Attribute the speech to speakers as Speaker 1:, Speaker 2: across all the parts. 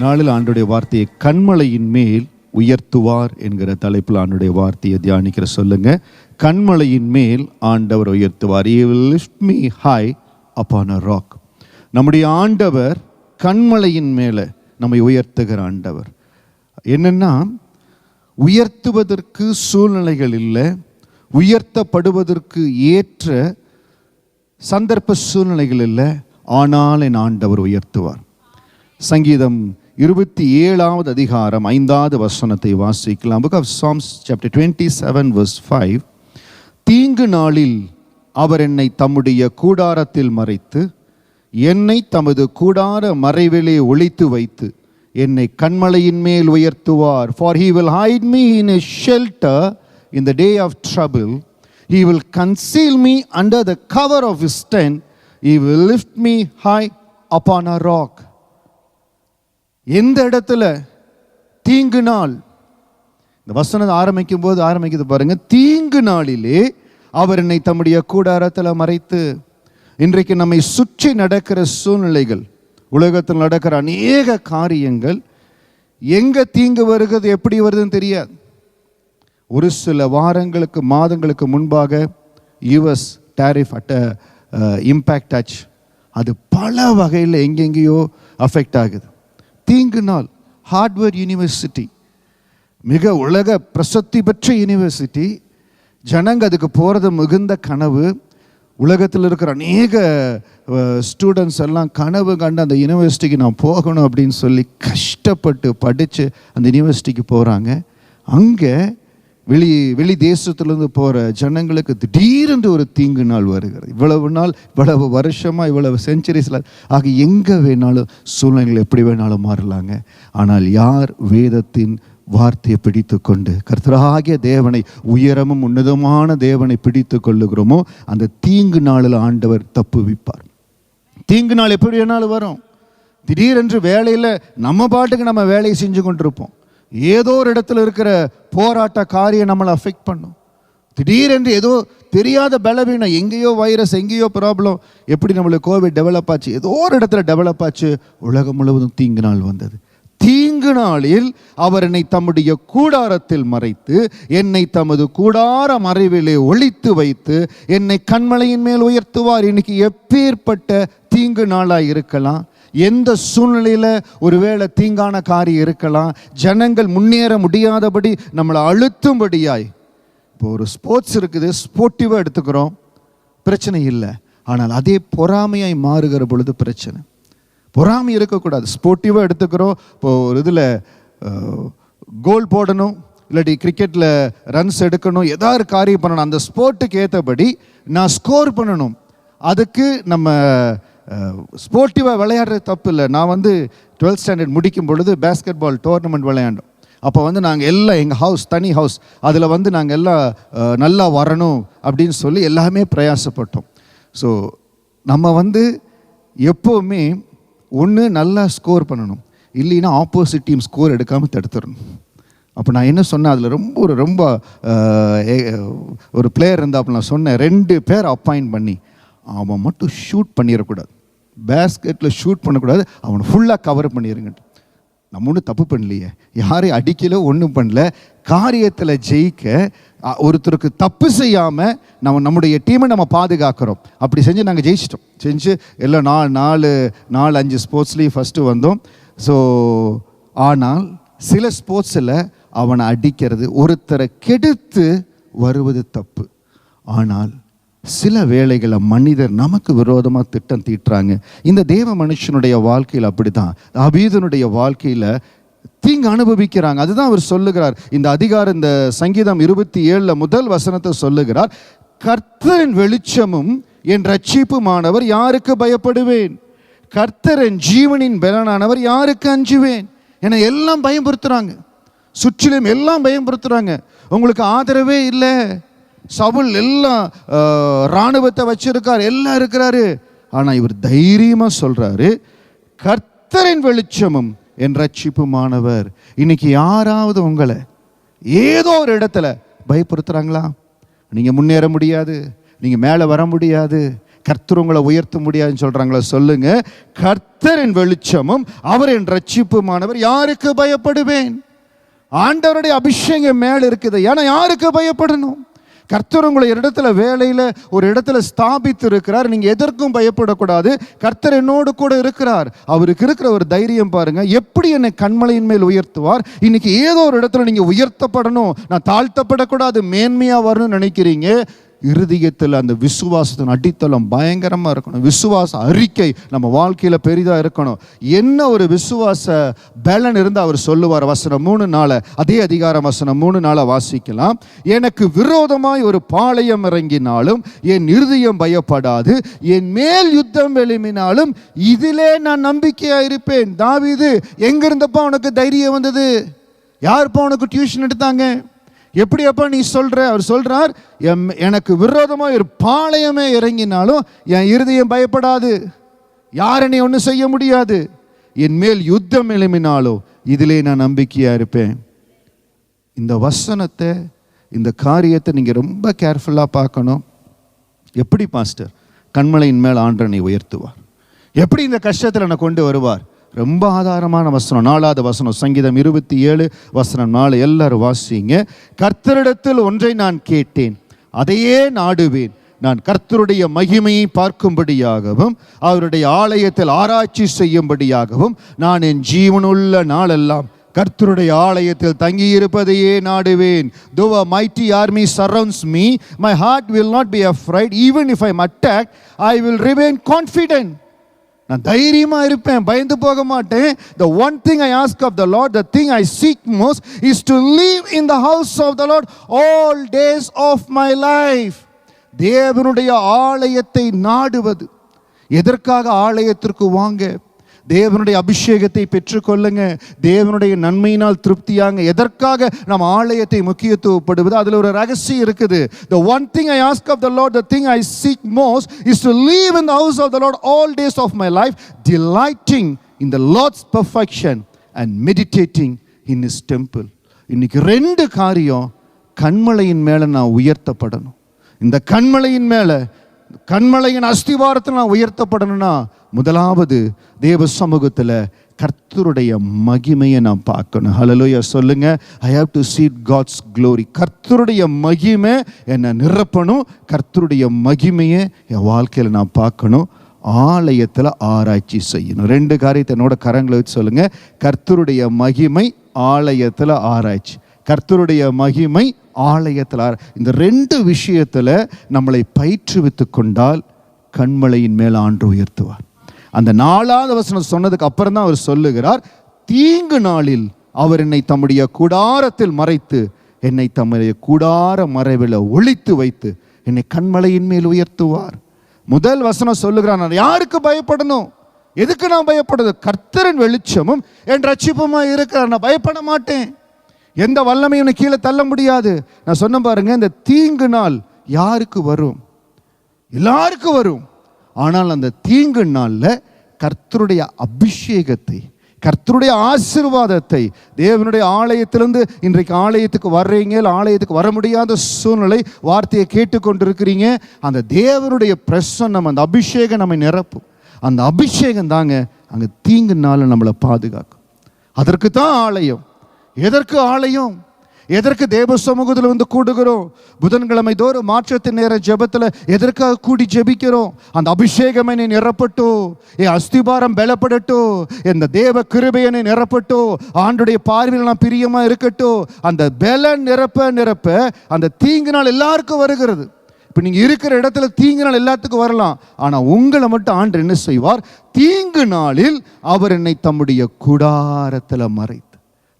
Speaker 1: நாளில் ஆண்டுடைய வார்த்தையை கன்மலையின் மேல் உயர்த்துவார் என்கிற தலைப்பில் ஆண்டுடைய வார்த்தையை தியானிக்கிற சொல்லுங்க. கன்மலையின் மேல் ஆண்டவர் உயர்த்துவார். He will lift me high upon a rock. நம்முடைய ஆண்டவர் கன்மலையின் மேலே நம்மை உயர்த்துகிற ஆண்டவர். என்னன்னா, உயர்த்துவதற்கு சூழ்நிலைகள் இல்லை, உயர்த்தப்படுவதற்கு ஏற்ற சந்தர்ப்ப சூழ்நிலைகள் இல்லை, ஆனால் என் ஆண்டவர் உயர்த்துவார். சங்கீதம் 27வது அதிகாரம் 5வது வசனத்தை வாசிக்கலாம். Book of Psalms chapter 27 verse 5. தீங்கு நாளில் அவர் என்னை தம்முடைய கூடாரத்தில் மறைத்து, என்னை தமது கூடார மறைவிலே ஒளித்து வைத்து, என்னை கன்மலையின் மேல் உயர்த்துவார். For he will hide me in a shelter in the day of trouble. He will conceal me under the cover of his tent. He will lift me high upon a rock. எந்த இடத்துல தீங்கு நாள், இந்த வசனம் ஆரம்பிக்குது பாருங்க. தீங்கு நாளிலே அவர் என்னை தம்முடைய கூடாரத்தில் மறைத்து. இன்றைக்கு நம்மை சுற்றி நடக்கிற சூழ்நிலைகள், உலகத்தில் நடக்கிற அநேக காரியங்கள், எங்க தீங்கு வருகிறது, எப்படி வருதுன்னு தெரியாது. ஒரு சில வாரங்களுக்கு மாதங்களுக்கு முன்பாக யுஎஸ் டேரிஃப் இம்பேக்ட் ஆச்சு. அது பல வகையில் எங்கெங்கேயோ அஃபெக்ட் ஆகுது. தீங்கு நாள். ஹார்வர்ட் யூனிவர்சிட்டி, மிக உலக பிரசித்தி பெற்ற யூனிவர்சிட்டி, ஜனங்க அதுக்கு போகிறது மிகுந்த கனவு. உலகத்தில் இருக்கிற அநேக ஸ்டூடெண்ட்ஸ் எல்லாம் கனவு கண்டு அந்த யூனிவர்சிட்டிக்கு நான் போகணும் அப்படின்னு சொல்லி கஷ்டப்பட்டு படித்து அந்த யூனிவர்சிட்டிக்கு போகிறாங்க. அங்கே வெளி தேசத்துலேருந்து போகிற ஜனங்களுக்கு திடீரென்று ஒரு தீங்கு நாள் வருகிறது. இவ்வளவு நாள், இவ்வளவு வருஷமாக, இவ்வளவு செஞ்சுரிஸில் ஆக எங்கே வேணாலும் சூழ்நிலைகள் எப்படி வேணாலும் மாறலாங்க. ஆனால் யார் வேதத்தின் வார்த்தையை பிடித்து கொண்டு கர்த்தராகிய தேவனை, உயரமும் உன்னதமான தேவனை பிடித்து கொள்ளுகிறோமோ, அந்த தீங்கு நாளில் ஆண்டவர் தப்புவிப்பார். தீங்கு நாள் எப்படி வேணாலும் வரும். திடீரென்று வேலையில் நம்ம பாட்டுக்கு நம்ம வேலையை செஞ்சு கொண்டிருப்போம். ஏதோ ஒரு இடத்துல இருக்கிற போராட்ட காரியம் நம்மளை அஃபெக்ட் பண்ணும். திடீரென்று ஏதோ தெரியாத பலவீனம், எங்கேயோ வைரஸ், எங்கேயோ ப்ராப்ளம், எப்படி நம்மளுக்கு கோவிட் டெவலப் ஆச்சு, ஏதோ ஒரு இடத்துல டெவலப் ஆச்சு. உலகம் முழுவதும் தீங்கு நாள் வந்தது. தீங்கு நாளில் அவர் என்னை தம்முடைய கூடாரத்தில் மறைத்து, என்னை தமது கூடார மறைவிலே ஒளித்து வைத்து, என்னை கன்மலையின் மேல் உயர்த்துவார். இன்னைக்கு எப்பேற்பட்ட தீங்கு நாளாக இருக்கலாம், எந்த சூழ்நிலையில் ஒருவேளை தீங்கான காரியம் இருக்கலாம், ஜனங்கள் முன்னேற முடியாதபடி நம்மளை அழுத்தும்படியாய். இப்போ ஒரு ஸ்போர்ட்ஸ் இருக்குது, ஸ்போர்ட்டிவாக எடுத்துக்கிறோம், பிரச்சனை இல்லை. ஆனால் அதே பொறாமையாய் மாறுகிற பொழுது பிரச்சனை. பொறாமை இருக்கக்கூடாது. ஸ்போர்ட்டிவாக எடுத்துக்கிறோம். இப்போது ஒரு இதில் கோல் போடணும், இல்லாட்டி கிரிக்கெட்டில் ரன்ஸ் எடுக்கணும், ஏதாவது காரியம் பண்ணணும், அந்த ஸ்போர்ட்டுக்கு ஏற்றபடி நான் ஸ்கோர் பண்ணணும். அதுக்கு நம்ம ஸ்போர்ட்டிவாக விளையாடுறது தப்பு இல்லை. நான் 12th ஸ்டாண்டர்ட் முடிக்கும் பொழுது பேஸ்கெட் பால் டோர்னமெண்ட் விளையாண்டோம். அப்போ நாங்கள் எல்லாம் எங்கள் ஹவுஸ், தனி ஹவுஸ், அதில் நாங்கள் எல்லாம் நல்லா வரணும் அப்படின்னு சொல்லி எல்லாமே பிரயாசப்பட்டோம். ஸோ நம்ம எப்போவுமே ஒன்று நல்லா ஸ்கோர் பண்ணணும், இல்லைன்னா ஆப்போசிட் டீம் ஸ்கோர் எடுக்காமல் தடுத்துடணும். அப்போ நான் என்ன சொன்னேன், அதில் ரொம்ப ஒரு பிளேயர் இருந்தால் நான் சொன்னேன், 2 பேர் அப்பாயிண்ட் பண்ணி அவன் மட்டும் ஷூட் பண்ணிடக்கூடாது, பேஸ்கெட்டில் ஷூட் பண்ணக்கூடாது, அவனை ஃபுல்லாக கவர் பண்ணிடுங்க. நம்ம ஒன்றும் தப்பு பண்ணலையே, யாரையும் அடிக்கல, ஒன்றும் பண்ணல. காரியத்தில் ஜெயிக்க ஒருத்தருக்கு தப்பு செய்யாமல் நம்முடைய டீமை நம்ம பாதுகாக்கிறோம். அப்படி செஞ்சு நாங்கள் ஜெயிச்சிட்டோம். செஞ்சு எல்லாம் 4-5 ஸ்போர்ட்ஸ்லேயும் ஃபஸ்ட்டு வந்தோம். ஸோ ஆனால் சில ஸ்போர்ட்ஸில் அவனை அடிக்கிறது, ஒருத்தரை கெடுத்து வருவது தப்பு. ஆனால் சில வேளைகளை மனிதர் நமக்கு விரோதமாக திட்டம் தீட்டுறாங்க. இந்த தேவ மனுஷனுடைய வாழ்க்கையில் அப்படி தான், தாவீதுனுடைய வாழ்க்கையில் தீங்கு அனுபவிக்கிறாங்க. அதுதான் அவர் சொல்லுகிறார். இந்த அதிகாரம், இந்த சங்கீதம் 27 முதல் வசனத்தை சொல்லுகிறார். கர்த்தரின் வெளிச்சமும் என் ரட்சிப்புமானவர், யாருக்கு பயப்படுவேன்? கர்த்தரின் ஜீவனின் பலனானவர், யாருக்கு அஞ்சுவேன்? என எல்லாம் பயன்படுத்துகிறாங்க, சுற்றிலும் எல்லாம் பயன்படுத்துகிறாங்க. உங்களுக்கு ஆதரவே இல்லை. சவுல் எல்லாம் இராணுவத்தை வச்சிருக்கார், எல்லாம் இருக்கிறாரு. ஆனால் இவர் தைரியமாக சொல்கிறாரு, கர்த்தரின் வெளிச்சமும் என் ரட்சிப்புமானவர். இன்னைக்கு யாராவது உங்களை ஏதோ ஒரு இடத்துல பயப்படுத்துகிறாங்களா? நீங்கள் முன்னேற முடியாது, நீங்கள் மேலே வர முடியாது, கர்த்தர் உங்களை உயர்த்த முடியாதுன்னு சொல்றாங்களா? சொல்லுங்க, கர்த்தரின் வெளிச்சமும் அவரின் ரட்சிப்புமானவர், யாருக்கு பயப்படுவேன்? ஆண்டவருடைய அபிஷேகம் மேல் இருக்குது. ஏன்னா யாருக்கு பயப்படணும்? கர்த்தர் உங்களை இடத்துல வேலையில் ஒரு இடத்துல ஸ்தாபித்து இருக்கிறார். நீங்கள் எதற்கும் பயப்படக்கூடாது. கர்த்தர் என்னோடு கூட இருக்கிறார். அவருக்கு இருக்கிற ஒரு தைரியம் பாருங்க. எப்படி என்னை கண்மலையின் மேல் உயர்த்துவார்? இன்னைக்கு ஏதோ ஒரு இடத்துல நீங்கள் உயர்த்தப்படணும், நான் தாழ்த்தப்படக்கூடாது, மேன்மையாக வரணும்னு நினைக்கிறீங்க. இருதயத்தில் அந்த விசுவாசத்தின் அடித்தளம் பயங்கரமாக இருக்கணும். விசுவாச அறிக்கை நம்ம வாழ்க்கையில் பெரிதாக இருக்கணும். என்ன ஒரு விசுவாச பலன் இருந்து அவர் சொல்லுவார். வசனம் 3:4, அதே அதிகாரம் வசனம் 3:4 வாசிக்கலாம். எனக்கு விரோதமாய் ஒரு பாளையம் இறங்கினாலும் என் இருதயம் பயப்படாது, என் மேல் யுத்தம் எழும்பினாலும் இதிலே நான் நம்பிக்கையாக இருப்பேன். தாவீது, எங்கிருந்தப்பா உனக்கு தைரியம் வந்தது? யாருப்பா உனக்கு டியூஷன் எடுத்தாங்க? எப்படி அப்பா நீ சொல்ற? அவர் சொல்றார், எனக்கு விரோதமாக ஒரு பாளையமே இறங்கினாலும் என் இருதயம் பயப்படாது, யார் என்னை ஒன்றும் செய்ய முடியாது. என் மேல் யுத்தம் எழும்பினாலும் இதிலே நான் நம்பிக்கையா இருப்பேன். இந்த வசனத்தை, இந்த காரியத்தை நீங்க ரொம்ப கேர்ஃபுல்லாக பார்க்கணும். எப்படி பாஸ்டர் கண்மலையின் மேல் ஆண்டவனை உயர்த்துவார்? எப்படி இந்த கஷ்டத்தில் என்னை கொண்டு வருவார்? ரொம்ப ஆதாரமான வசனம், 4வது வசனம், சங்கீதம் 27 வசனம் 4. எல்லாரும் வாசிங்க. கர்த்தரிடத்தில் ஒன்றை நான் கேட்டேன், அதையே நாடுவேன். நான் கர்த்தருடைய மகிமையை பார்க்கும்படியாகவும் அவருடைய ஆலயத்தில் ஆராய்ச்சி செய்யும்படியாகவும் நான் என் ஜீவனுள்ள நாளெல்லாம் கர்த்தருடைய ஆலயத்தில் தங்கியிருப்பதையே நாடுவேன். Though a mighty army surrounds me, my heart will not be afraid. Even if I am attacked, I will remain confident. நான் தைரியமா இருப்பேன், பயந்து போக மாட்டேன். The one thing I ask of the Lord, the thing I seek most is to live in the house of the Lord all days of my life. தேவனுடைய ஆலயத்தை நாடுவது. எதற்காக ஆலயத்திற்கு வாங்க? தேவனுடைய அபிஷேகத்தை பெற்றுக்கொள்ளுங்க, தேவனுடைய நன்மையினால் திருப்தியாங்க. எதற்காக நம்ம ஆலயத்தை முக்கியத்துவப்படுவது? அதில் ஒரு ரகசியம் இருக்குது. The one thing I ask of the Lord, the thing I seek most is to live in the house of the Lord all days of my life, delighting in the Lord's perfection and meditating in His temple. இன்னைக்கு 2 காரியம். கண்மலையின் மேலே நான் உயர்த்தப்படணும். இந்த கண்மலையின் மேலே, கண்மலையின் அஸ்திவாரத்தில் நான் உயர்த்தப்படணும்னா, முதலாவது தேவ சமூகத்தில் கர்த்தருடைய மகிமையை நான் பார்க்கணும். ஹல்லேலூயா சொல்லுங்க. I have to see God's glory. கர்த்தருடைய மகிமை என்னை நிரப்பணும். கர்த்தருடைய மகிமையை என் வாழ்க்கையில் நான் பார்க்கணும். ஆலயத்தில் ஆராய்ச்சி செய்யணும். 2 காரியத்தை என்னோட கரங்களை வச்சு சொல்லுங்க. கர்த்தருடைய மகிமை, ஆலயத்தில் ஆராய்ச்சி. கர்த்தருடைய மகிமை, ஆலயத்தில் இந்த 2 விஷயத்தில் நம்மளை பயிற்றுவித்து கொண்டால் கண்மலையின் மேல் ஆண்டு உயர்த்துவார். அந்த 4வது வசனம் சொன்னதுக்கு அப்புறம் தான் அவர் சொல்லுகிறார், தீங்கு நாளில் அவர் என்னை தம்முடைய கூடாரத்தில் மறைத்து, என்னை தம்முடைய கூடார மறைவில் ஒளித்து வைத்து என்னை கண்மலையின் மேல் உயர்த்துவார். முதல் வசனம் சொல்லுகிறார், நான் யாருக்கு பயப்படணும்? எதுக்கு நான் பயப்படுது? கர்த்தரின் வெளிச்சமும் என் ரட்சிப்புமா இருக்கிறார், நான் பயப்பட மாட்டேன். எந்த வல்லமையும் கீழே தள்ள முடியாது. நான் சொன்ன பாருங்க, இந்த தீங்கு நாள் யாருக்கு வரும்? எல்லாருக்கும் வரும். ஆனால் அந்த தீங்கு நாளில் கர்த்தருடைய அபிஷேகத்தை, கர்த்தருடைய ஆசீர்வாதத்தை, தேவனுடைய ஆலயத்திலிருந்து இன்றைக்கு ஆலயத்துக்கு வர்றீங்க, ஆலயத்துக்கு வர முடியாத சூழ்நிலை, வார்த்தையை கேட்டுக்கொண்டிருக்கிறீங்க, அந்த தேவனுடைய பிரசன்னம், அந்த அபிஷேகம் நம்மை நிரப்பும். அந்த அபிஷேகம் தாங்க அங்கே தீங்கு நாளில் நம்மளை பாதுகாக்கும். அதற்கு தான் ஆலயம். எதற்கு ஆலயம்? எதற்கு தேவ சமூகத்தில் வந்து கூடுகிறோம்? புதன்கிழமை தோறும் மாற்றத்தின் நேர ஜெபத்தில் எதற்காக கூடி ஜெபிக்கிறோம்? அந்த அபிஷேகம் என்னை நிரப்பட்டும், என் அஸ்திபாரம் பலப்படட்டும், இந்த தேவ கிருபையனை நிரப்பட்டும், ஆண்டுடைய பார்வையில் நான் பிரியமா இருக்கட்டும். அந்த பலன் நிரப்ப நிரப்ப அந்த தீங்கு நாள் எல்லாருக்கும் வருகிறது. இப்போ நீங்கள் இருக்கிற இடத்துல தீங்கு நாள் எல்லாத்துக்கும் வரலாம். ஆனால் உங்களை மட்டும் ஆண்டு என்ன செய்வார்? தீங்கு நாளில் அவர் என்னை தம்முடைய கூடாரத்தில் மறைத்து.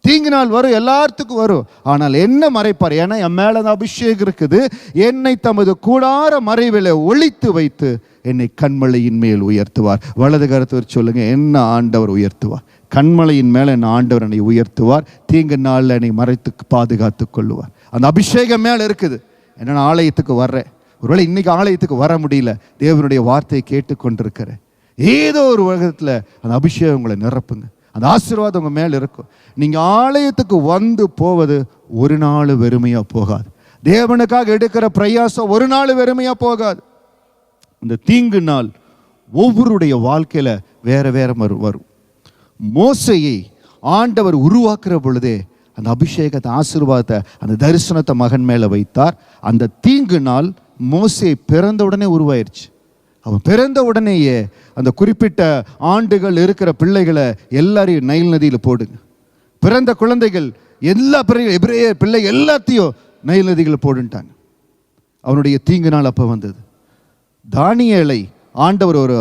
Speaker 1: தீங்கு நாள் வரும், எல்லாத்துக்கும் வரும். ஆனால் என்ன மறைப்பார்? ஏன்னா என் மேலே அந்த அபிஷேகம் இருக்குது. என்னை தமது கூடார மறைவில் ஒளித்து வைத்து என்னை கண்மலையின் மேல் உயர்த்துவார். வலது கருத்து சொல்லுங்க, என்ன ஆண்டவர் உயர்த்துவார்? கண்மலையின் மேலே என் ஆண்டவர் என்னை உயர்த்துவார். தீங்கு நாளில் என்னை மறைத்து பாதுகாத்து கொள்ளுவார். அந்த அபிஷேகம் மேலே இருக்குது. என்ன, ஆலயத்துக்கு வர்றேன், ஒருவேளை இன்னைக்கு ஆலயத்துக்கு வர முடியல, தேவனுடைய வார்த்தையை கேட்டுக்கொண்டிருக்கிறேன், ஏதோ ஒரு உலகத்தில் அந்த அபிஷேகம் உங்களை நிரப்புங்க. அந்த ஆசீர்வாதம் உங்கள் மேலே இருக்கும். நீங்கள் ஆலயத்துக்கு வந்து போவது ஒரு நாள் வெறுமையாக போகாது. தேவனுக்காக எடுக்கிற பிரயாசம் ஒரு நாள் வெறுமையாக போகாது. அந்த தீங்கு நாள் ஒவ்வொருடைய வாழ்க்கையில வேற வேற வரும். மோசையை ஆண்டவர் உருவாக்குற பொழுதே அந்த அபிஷேகத்தை, ஆசீர்வாதத்தை, அந்த தரிசனத்தை மகன் மேல வைத்தார். அந்த தீங்கு நாள் மோசே பிறந்த உடனே உருவாயிருச்சு. அவன் பிறந்த உடனேயே அந்த குறிப்பிட்ட ஆண்டுகள் இருக்கிற பிள்ளைகளை எல்லாரையும் நைல் நதியில் போடுங்க. பிறந்த குழந்தைகள் எல்லா எபிரேய பிள்ளை எல்லாத்தையும் நைல் நதிகளை போடுன்ட்டாங்க. அவனுடைய தீங்கு நாள் அப்போ வந்தது. தானியேலை ஆண்டவர் ஒரு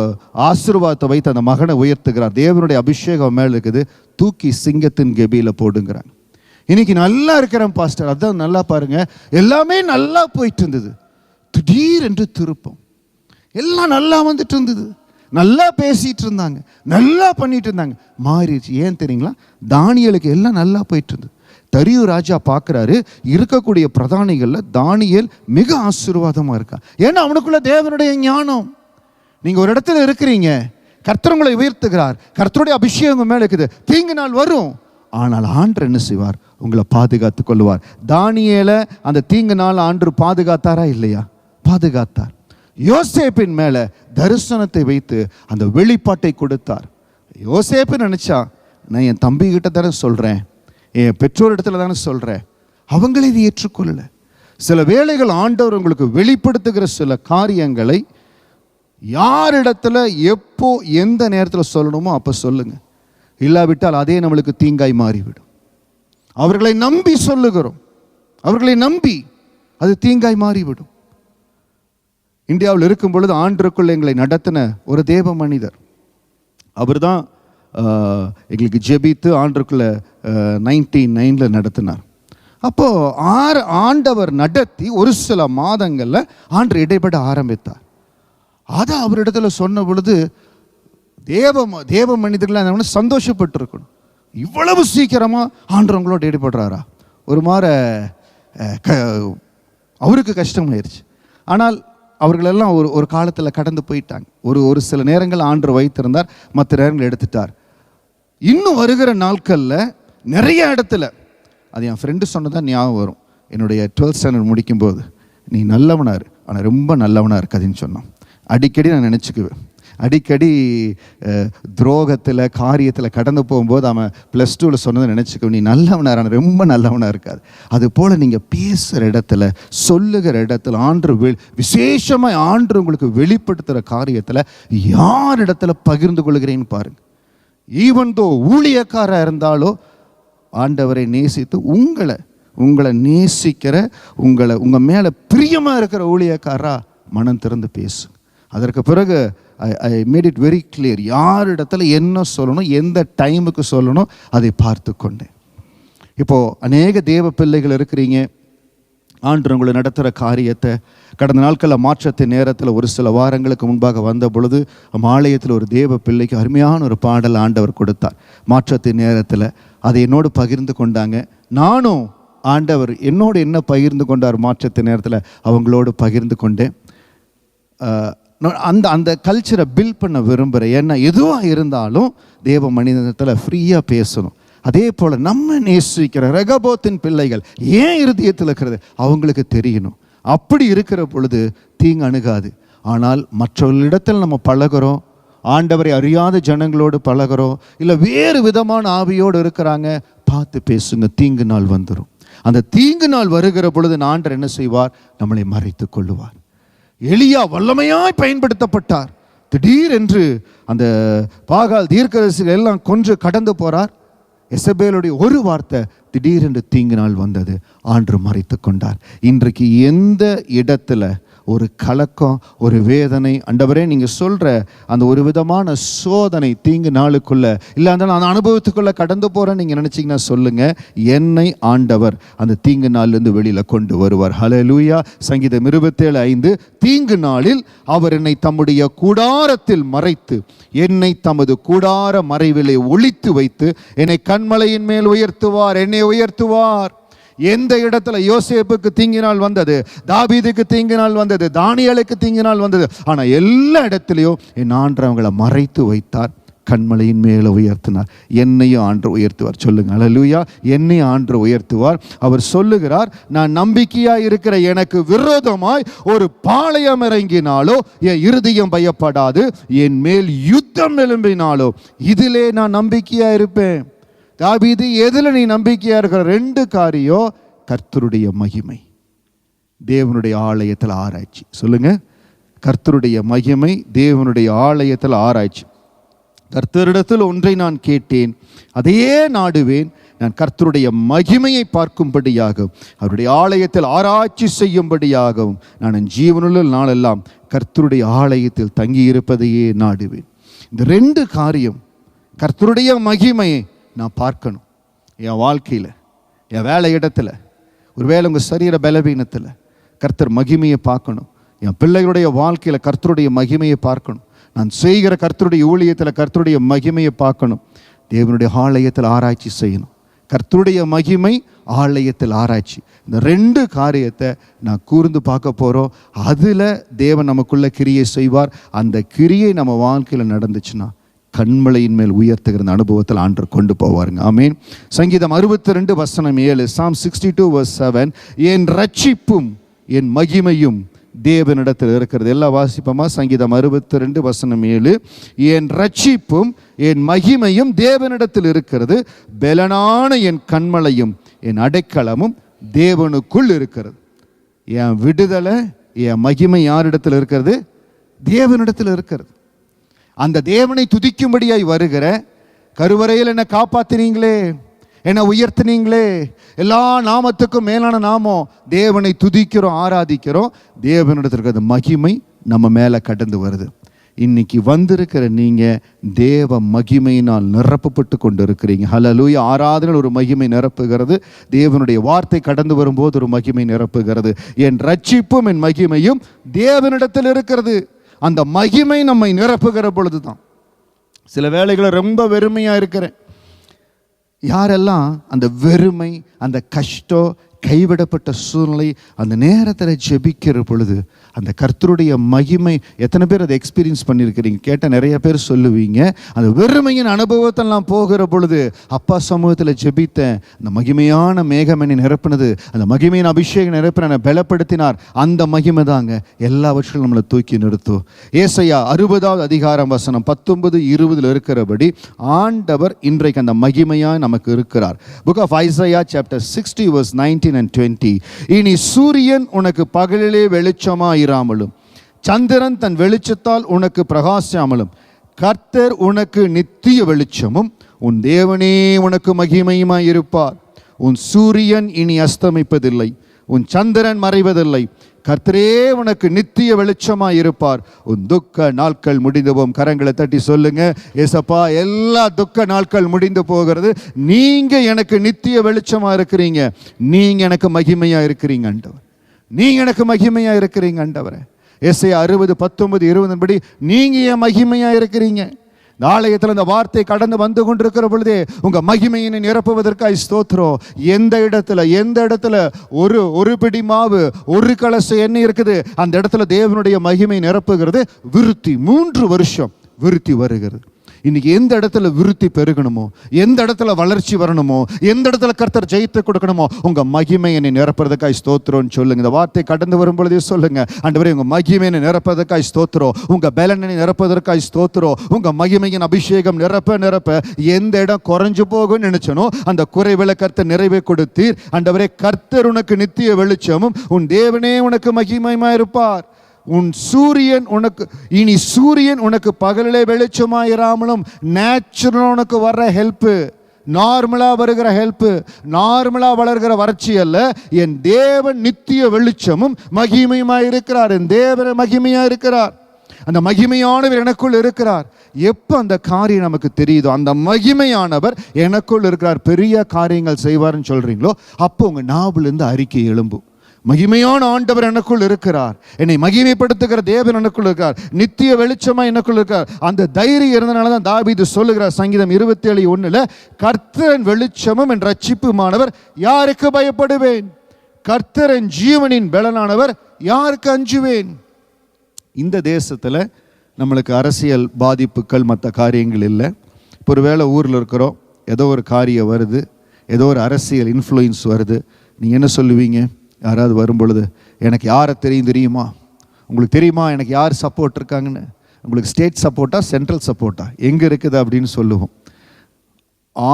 Speaker 1: ஆசீர்வாதத்தை வைத்து அந்த மகனை உயர்த்துகிறார். தேவனுடைய அபிஷேகம் மேலே இருக்குது, தூக்கி சிங்கத்தின் கெபியில போடுங்கிறாங்க. இன்னைக்கு நல்லா இருக்கிறேன் பாஸ்டர், அதான் நல்லா பாருங்க, எல்லாமே நல்லா போயிட்டு இருந்தது, திடீர் என்று திருப்பம். எல்லாம் நல்லா வந்துட்டு இருந்தது, நல்லா பேசிட்டு இருந்தாங்க, நல்லா பண்ணிட்டு இருந்தாங்க, மாறிடுச்சு. ஏன் தெரியுங்களா? தானியேலுக்கு எல்லாம் நல்லா போயிட்டு இருந்தது. தரியு ராஜா பார்க்குறாரு, இருக்கக்கூடிய பிரதானிகளில் தானியேல் மிக ஆசீர்வாதமாக இருக்கா. ஏன்னா அவனுக்குள்ள தேவனுடைய ஞானம். நீங்கள் ஒரு இடத்துல இருக்கிறீங்க, கர்த்தர் உங்களை உயர்த்துகிறார், கர்த்தருடைய அபிஷேகம் மேலே இருக்குது. தீங்கு நாள் வரும், ஆனால் ஆண்டவர் என்ன செய்வார்? உங்களை பாதுகாத்து கொள்வார். தானியேலை அந்த தீங்கு நாள் ஆண்டவர் பாதுகாத்தாரா இல்லையா? பாதுகாத்தார். யோசேப்பின் மேலே தரிசனத்தை வைத்து அந்த வெளிப்பாட்டை கொடுத்தார். யோசேப்பு நினைச்சா, நான் என் தம்பி கிட்ட தானே சொல்கிறேன், என் பெற்றோர் இடத்துல தானே சொல்கிறேன், அவங்களே இதை ஏற்றுக்கொள்ளலை. சில வேளைகள் ஆண்டவர் உங்களுக்கு வெளிப்படுத்துகிற சில காரியங்களை யாரிடத்துல எப்போ எந்த நேரத்தில் சொல்லணுமோ அப்போ சொல்லுங்க. இல்லாவிட்டால் அதே நம்மளுக்கு தீங்காய் மாறிவிடும். அவர்களை நம்பி சொல்லுகிறோம், அவர்களை நம்பி அது தீங்காய் மாறிவிடும். இந்தியாவில் இருக்கும் பொழுது ஆண்டருக்குள் எங்களை நடத்தின ஒரு தேவ மனிதர், அவர் தான் எங்களுக்கு ஜெபித்து ஆண்டருக்குள்ள 99 நடத்தினார். அப்போது ஆண்டவர் நடத்தி ஒரு சில மாதங்களில் ஆண்டர் இடைப்பட ஆரம்பித்தார். அதை அவரிடத்துல சொன்ன பொழுது தேவ மனிதர்கள் சந்தோஷப்பட்டிருக்கணும். இவ்வளவு சீக்கிரமாக ஆண்டவர் உங்களோட இடைப்படுறாரா? ஒரு மாதிரி அவருக்கு கஷ்டமாயிருச்சு. ஆனால் அவர்களெல்லாம் ஒரு காலத்தில் கடந்து போயிட்டாங்க. ஒரு சில நேரங்கள் ஆண்டவர் வைத்திருந்தார், மற்ற நேரங்கள் எடுத்துட்டார். இன்னும் வருகிற நாட்களில் நிறைய இடத்துல, அது என் ஃப்ரெண்டு சொன்னதான் ஞாபகம் வரும். என்னுடைய 12th ஸ்டாண்டர்ட் முடிக்கும்போது, நீ நல்லவனார் ஆனால் ரொம்ப நல்லவனாக இருக்காதுன்னு சொன்னான். அடிக்கடி நான் நினச்சிக்குவேன். அடிக்கடி துரோகத்தில் காரியத்தில் கடந்து போகும்போது அவன் +2 சொன்னதை நினச்சிக்குவேன், நீ நல்லவனார் ஆனால் ரொம்ப நல்லவனாக இருக்காது. அதுபோல் நீங்கள் பேசுகிற இடத்துல, சொல்லுகிற இடத்துல ஆண்டவர் விசேஷமாக ஆண்டவர் உங்களுக்கு வெளிப்படுத்துகிற காரியத்தில் யார் இடத்துல பகிர்ந்து கொள்கிறேன்னு பாருங்கள். ஈவன் தோ ஊழியக்காராக இருந்தாலோ ஆண்டவரை நேசித்து உங்களை நேசிக்கிற, உங்கள் மேலே பிரியமாக இருக்கிற ஊழியக்காரா மனம் திறந்து பேசு. அதற்கு பிறகு I made it very clear, யார் இடத்துல என்ன சொல்லணும், எந்த டைமுக்கு சொல்லணும், அதை பார்த்து கொண்டேன். இப்போது அநேக தேவ பிள்ளைகள் இருக்கிறீங்க, ஆண்டவர் உங்களை நடத்துகிற காரியத்தை கடந்த நாட்களில் மாற்றத்தின் நேரத்தில் ஒரு சில வாரங்களுக்கு முன்பாக வந்த பொழுது ஆலயத்தில் ஒரு தேவ பிள்ளைக்கு அருமையான ஒரு பாடல் ஆண்டவர் கொடுத்தார். மாற்றத்தின் நேரத்தில் அதை என்னோடு பகிர்ந்து கொண்டாங்க. நானும் ஆண்டவர் என்னோடு என்ன பகிர்ந்து கொண்டார் மாற்றத்தின் நேரத்தில் அவங்களோடு பகிர்ந்து கொண்டேன். அந்த கல்ச்சரை பில்ட் பண்ண விரும்புகிறேன். ஏன்னா எதுவாக இருந்தாலும் தேவ மனிதத்தில் ஃப்ரீயாக பேசணும். அதே போல் நம்ம நேசிக்கிற ரெகபோத்தின் பிள்ளைகள் ஏன் இருதயத்தில் இருக்கிறது அவங்களுக்கு தெரியணும். அப்படி இருக்கிற பொழுது தீங்கு அணுகாது. ஆனால் மற்றவர்களிடத்தில் நம்ம பழகிறோம், ஆண்டவரை அறியாத ஜனங்களோடு பழகிறோம், இல்லை வேறு விதமான ஆவியோடு இருக்கிறாங்க, பார்த்து பேசுங்க, தீங்கு நாள் வந்துடும். அந்த தீங்கு நாள் வருகிற பொழுது ஆண்டவர் என்ன செய்வார்? நம்மளை மறைத்து கொள்ளுவார். எலியா வல்லமையாய் பயன்படுத்தப்பட்டார். திடீரென்று அந்த பாகால் தீர்க்கதரிசிகள் எல்லாம் கொன்று கடந்து போறார். எசபேலுடைய ஒரு வார்த்தை, திடீரென்று தீங்கு நாள் வந்தது, ஆண்டவர் மறைத்து கொண்டார். இன்றைக்கு எந்த இடத்துல ஒரு கலக்கம், ஒரு வேதனை, ஆண்டவரே நீங்கள் சொல்கிற அந்த ஒரு விதமான சோதனை தீங்கு நாளுக்குள்ளே இல்லை, அந்த அனுபவத்துக்குள்ளே கடந்து போகிறேன்னு நீங்கள் நினச்சிங்கன்னா சொல்லுங்கள், என்னை ஆண்டவர் அந்த தீங்கு நாள்லேருந்து வெளியில் கொண்டு வருவார். ஹல்லேலூயா. சங்கீதம் 27:5, தீங்கு நாளில் அவர் என்னை தம்முடைய கூடாரத்தில் மறைத்து என்னை தமது கூடார மறைவிலே ஒளித்து வைத்து என்னை கன்மலையின் மேல் உயர்த்துவார், என்னை உயர்த்துவார். எந்த இடத்துல யோசேப்புக்கு தீங்கு நாள் வந்தது, தாவீதுக்கு தீங்கு நாள் வந்தது, தானியேலுக்கு தீங்கு நாள் வந்தது, ஆனால் எல்லா இடத்துலையும் என் ஆண்டவர் அவங்களை மறைத்து வைத்தார், கண்மலையின் மேலே உயர்த்தினார். என்னையும் ஆண்டவர் உயர்த்துவார். சொல்லுங்க அல்லேலூயா. என்னையும் ஆண்டவர் உயர்த்துவார். அவர் சொல்லுகிறார், நான் நம்பிக்கையாக இருக்கிற எனக்கு விரோதமாய் ஒரு பாளையம் இறங்கினாலோ என் இருதயம் பயப்படாது, என் மேல் யுத்தம் எழும்பினாலோ இதிலே நான் நம்பிக்கையா இருப்பேன். தாவீது, எதுல நீ நம்பிக்கையா இருக்கிற? 2 காரியம். கர்த்தருடைய மகிமை, தேவனுடைய ஆலயத்தில் ஆராய்ச்சி. சொல்லுங்க, கர்த்தருடைய மகிமை, தேவனுடைய ஆலயத்தில் ஆராய்ச்சி. கர்த்தரிடத்தில் ஒன்றை நான் கேட்டேன், அதையே நாடுவேன், நான் கர்த்தருடைய மகிமையை பார்க்கும்படியாகவும் அவருடைய ஆலயத்தில் ஆராய்ச்சி செய்யும்படியாகவும் நான் என் ஜீவனுள்ள நாளெல்லாம் கர்த்தருடைய ஆலயத்தில் தங்கி இருப்பதையே நாடுவேன். இந்த 2 காரியம், கர்த்தருடைய மகிமையை நான் பார்க்கணும் என் வாழ்க்கையில், என் வேலை இடத்துல, ஒருவேளை உங்கள் சரீர பலவீனத்தில் கர்த்தர் மகிமையை பார்க்கணும். என் பிள்ளைகளுடைய வாழ்க்கையில் கர்த்தருடைய மகிமையை பார்க்கணும். நான் செய்கிற கர்த்தருடைய ஊழியத்தில் கர்த்தருடைய மகிமையை பார்க்கணும். தேவனுடைய ஆலயத்தில் ஆராய்ச்சி செய்யணும். கர்த்தருடைய மகிமை, ஆலயத்தில் ஆராய்ச்சி. இந்த 2 காரியத்தை நான் கூர்ந்து பார்க்க போகிறோம். அதில் தேவன் நமக்குள்ள கிரியை செய்வார். அந்த கிரியை நம்ம வாழ்க்கையில் நடந்துச்சுன்னா கண்மலையின் மேல் உயர்த்துகிற அனுபவத்தில் ஆண்டவர் கொண்டு போவாருங்க. ஆமீன். சங்கீதம் 62 வசனம் 7, Psalm 62 verse 7, என் ரட்சிப்பும் என் மகிமையும் தேவனிடத்தில் இருக்கிறது. எல்லாம் வாசிப்போமா? சங்கீதம் 62 வசனம் 7, என் ரட்சிப்பும் என் மகிமையும் தேவனிடத்தில் இருக்கிறது, பெலனான என் கண்மலையும் என் அடைக்கலமும் தேவனுக்குள் இருக்கிறது. என் விடுதலை, என் மகிமை யாரிடத்தில் இருக்கிறது? தேவனிடத்தில் இருக்கிறது. அந்த தேவனை துதிக்கும்படியாய் வருகிற, கருவறையில் என்னை காப்பாத்தினீங்களே, என்னை உயர்த்தினீங்களே, எல்லா நாமத்துக்கும் மேலான நாமம், தேவனை துதிக்கிறோம், ஆராதிக்கிறோம். தேவனிடத்தில் இருக்கிற மகிமை நம்ம மேலே கடந்து வருது. இன்னைக்கு வந்திருக்கிற நீங்கள் தேவ மகிமையினால் நிரப்பப்பட்டு கொண்டு இருக்கிறீங்க. ஹல்லேலூயா. ஆராதனை ஒரு மகிமை நிரப்புகிறது. தேவனுடைய வார்த்தை கடந்து வரும்போது ஒரு மகிமை நிரப்புகிறது. என் ரட்சிப்பும் என் மகிமையும் தேவனிடத்தில் இருக்கிறது. அந்த மகிமை நம்மை நிரப்புகிற பொழுது தான். சில வேளைகளில் ரொம்ப வெறுமையாக இருக்கிறேன். யாரெல்லாம் அந்த வெறுமை, அந்த கஷ்டம், கைவிடப்பட்ட சூழ்நிலை, அந்த நேரத்தில் ஜெபிக்கிற பொழுது அந்த கர்த்தருடைய மகிமை, எத்தனை பேர் அதை எக்ஸ்பீரியன்ஸ் பண்ணியிருக்கிறீங்க? கேட்டால் நிறைய பேர் சொல்லுவீங்க. அந்த வெறுமையின் அனுபவத்தெல்லாம் போகிற பொழுது அப்பா சமூகத்தில் ஜெபித்தேன், அந்த மகிமையான மேகம் என்னை நிரப்பினது, அந்த மகிமையின் அபிஷேகம் நிரப்பின பலப்படுத்தினார். அந்த மகிமை தாங்க எல்லாவற்றிலும் நம்மளை தூக்கி நிறுத்தும். ஏசாயா 60வது அதிகாரம் வசனம் 19, 20 இருக்கிறபடி ஆண்டவர் இன்றைக்கு அந்த மகிமையாக நமக்கு இருக்கிறார். Book of Isaiah chapter 60 verse 19 and 20, இனி சூரியன் உனக்கு பகலிலே வெளிச்சமாயிராமலும் சந்திரன் தன் வெளிச்சத்தால் உனக்கு பிரகாசியாமலும் கர்த்தர் உனக்கு நித்திய வெளிச்சமும் உன் தேவனே உனக்கு மகிமையுமாய் இருப்பார். உன் சூரியன் இனி அஸ்தமிப்பதில்லை, உன் சந்திரன் மறைவதில்லை, கர்த்தரே உனக்கு நித்திய வெளிச்சமாய் இருப்பார். உன் துக்க நாட்கள் முடிந்து போகும். கரங்களை தட்டி சொல்லுங்க, ஏசப்பா, எல்லா துக்க நாட்கள் முடிந்து போகிறது. நீங்க எனக்கு நித்திய வெளிச்சமா இருக்கிறீங்க, நீங்க எனக்கு மகிமையா இருக்கிறீங்க ஆண்டவர், நீங்க எனக்கு மகிமையா இருக்கிறீங்க ஆண்டவரே. ஏசாயா 60, 19, 20 படி நீங்க என் மகிமையா இருக்கிறீங்க. இந்த ஆலயத்தில் இந்த வார்த்தை கடந்து வந்து கொண்டிருக்கிற பொழுதே உங்க மகிமையினை நிரப்புவதற்காக ஸ்தோத்திரம். எந்த இடத்துல ஒரு பிடி மாவு, ஒரு கலசம் எண்ணெய் இருக்குது, அந்த இடத்துல தேவனுடைய மகிமை நிரப்புகிறது. விருத்தி 3 வருஷம் விருத்தி வருகிறது. இன்னைக்கு எந்த இடத்துல விருத்தி பெருகணுமோ, எந்த இடத்துல வளர்ச்சி வரணுமோ, எந்த இடத்துல கர்த்தர் ஜெயித்து கொடுக்கணுமோ, உங்க மகிமை என்னை நிரப்புறதுக்காய் ஸ்தோத்திரம்னு சொல்லுங்க. இந்த வார்த்தை கடந்து வரும் பொழுதே சொல்லுங்க, ஆண்டவரே உங்க மகிமையை நிரப்பதற்காய் ஸ்தோத்திரம், உங்க பலனை நிரப்பதற்காய் ஸ்தோத்திரம். உங்க மகிமையின் அபிஷேகம் நிரப்ப எந்த இடம் குறைஞ்சு போகும்னு நினைச்சனோ அந்த குறைவில கர்த்தர் நிறைவே கொடுத்தீர். ஆண்டவரே, கர்த்தர் உனக்கு நித்திய வெளிச்சமும் உன் தேவனே உனக்கு மகிமையுமா இருப்பார். இனி சூரியன் உனக்கு பகலிலே வெளிச்சமாயிராமலும் நேச்சுரல் உனக்கு வர்ற ஹெல்ப்பு, நார்மலா வருகிற ஹெல்ப்பு, நார்மலா வளர்கிற வறட்சி அல்ல. என் தேவன் நித்திய வெளிச்சமும் மகிமையுமா இருக்கிறார். என் தேவன் மகிமையா இருக்கிறார். அந்த மகிமையானவர் எனக்குள் இருக்கிறார். எப்போ அந்த காரியம் நமக்கு தெரியுதோ, அந்த மகிமையானவர் எனக்குள் இருக்கிறார், பெரிய காரியங்கள் செய்வார்னு சொல்றீங்களோ, அப்போ உங்க நாவிலிருந்து அறிக்கை எழும்பும். மகிமையான ஆண்டவர் எனக்குள் இருக்கிறார், என்னை மகிமைப்படுத்துகிற தேவன் எனக்குள் இருக்கிறார், நித்திய வெளிச்சமா எனக்குள் இருக்கிறார். அந்த தைரியம் இருந்தனால தான் தாவீது சொல்லுகிறார் சங்கீதம் 27:1, கர்த்தரின் வெளிச்சமும் என் ரட்சிப்புமானவர், யாருக்கு பயப்படுவேன்? கர்த்தரின் ஜீவனின் பலனானவர், யாருக்கு அஞ்சுவேன்? இந்த தேசத்துல நம்மளுக்கு அரசியல் பாதிப்புகள் மற்ற காரியங்கள் இல்லை. இப்போ ஒரு வேளை ஊரில் இருக்கிறோம், ஏதோ ஒரு காரியம் வருது, ஏதோ ஒரு அரசியல் இன்ஃப்ளூயன்ஸ் வருது. நீங்கள் என்ன சொல்லுவீங்க? யாராவது வரும் பொழுது, எனக்கு யாரை தெரியுமா, உங்களுக்கு தெரியுமா எனக்கு யார் சப்போர்ட் இருக்காங்கன்னு? உங்களுக்கு ஸ்டேட் சப்போர்ட்டா சென்ட்ரல் சப்போர்ட்டா எங்கே இருக்குது அப்படின்னு சொல்லுவோம்.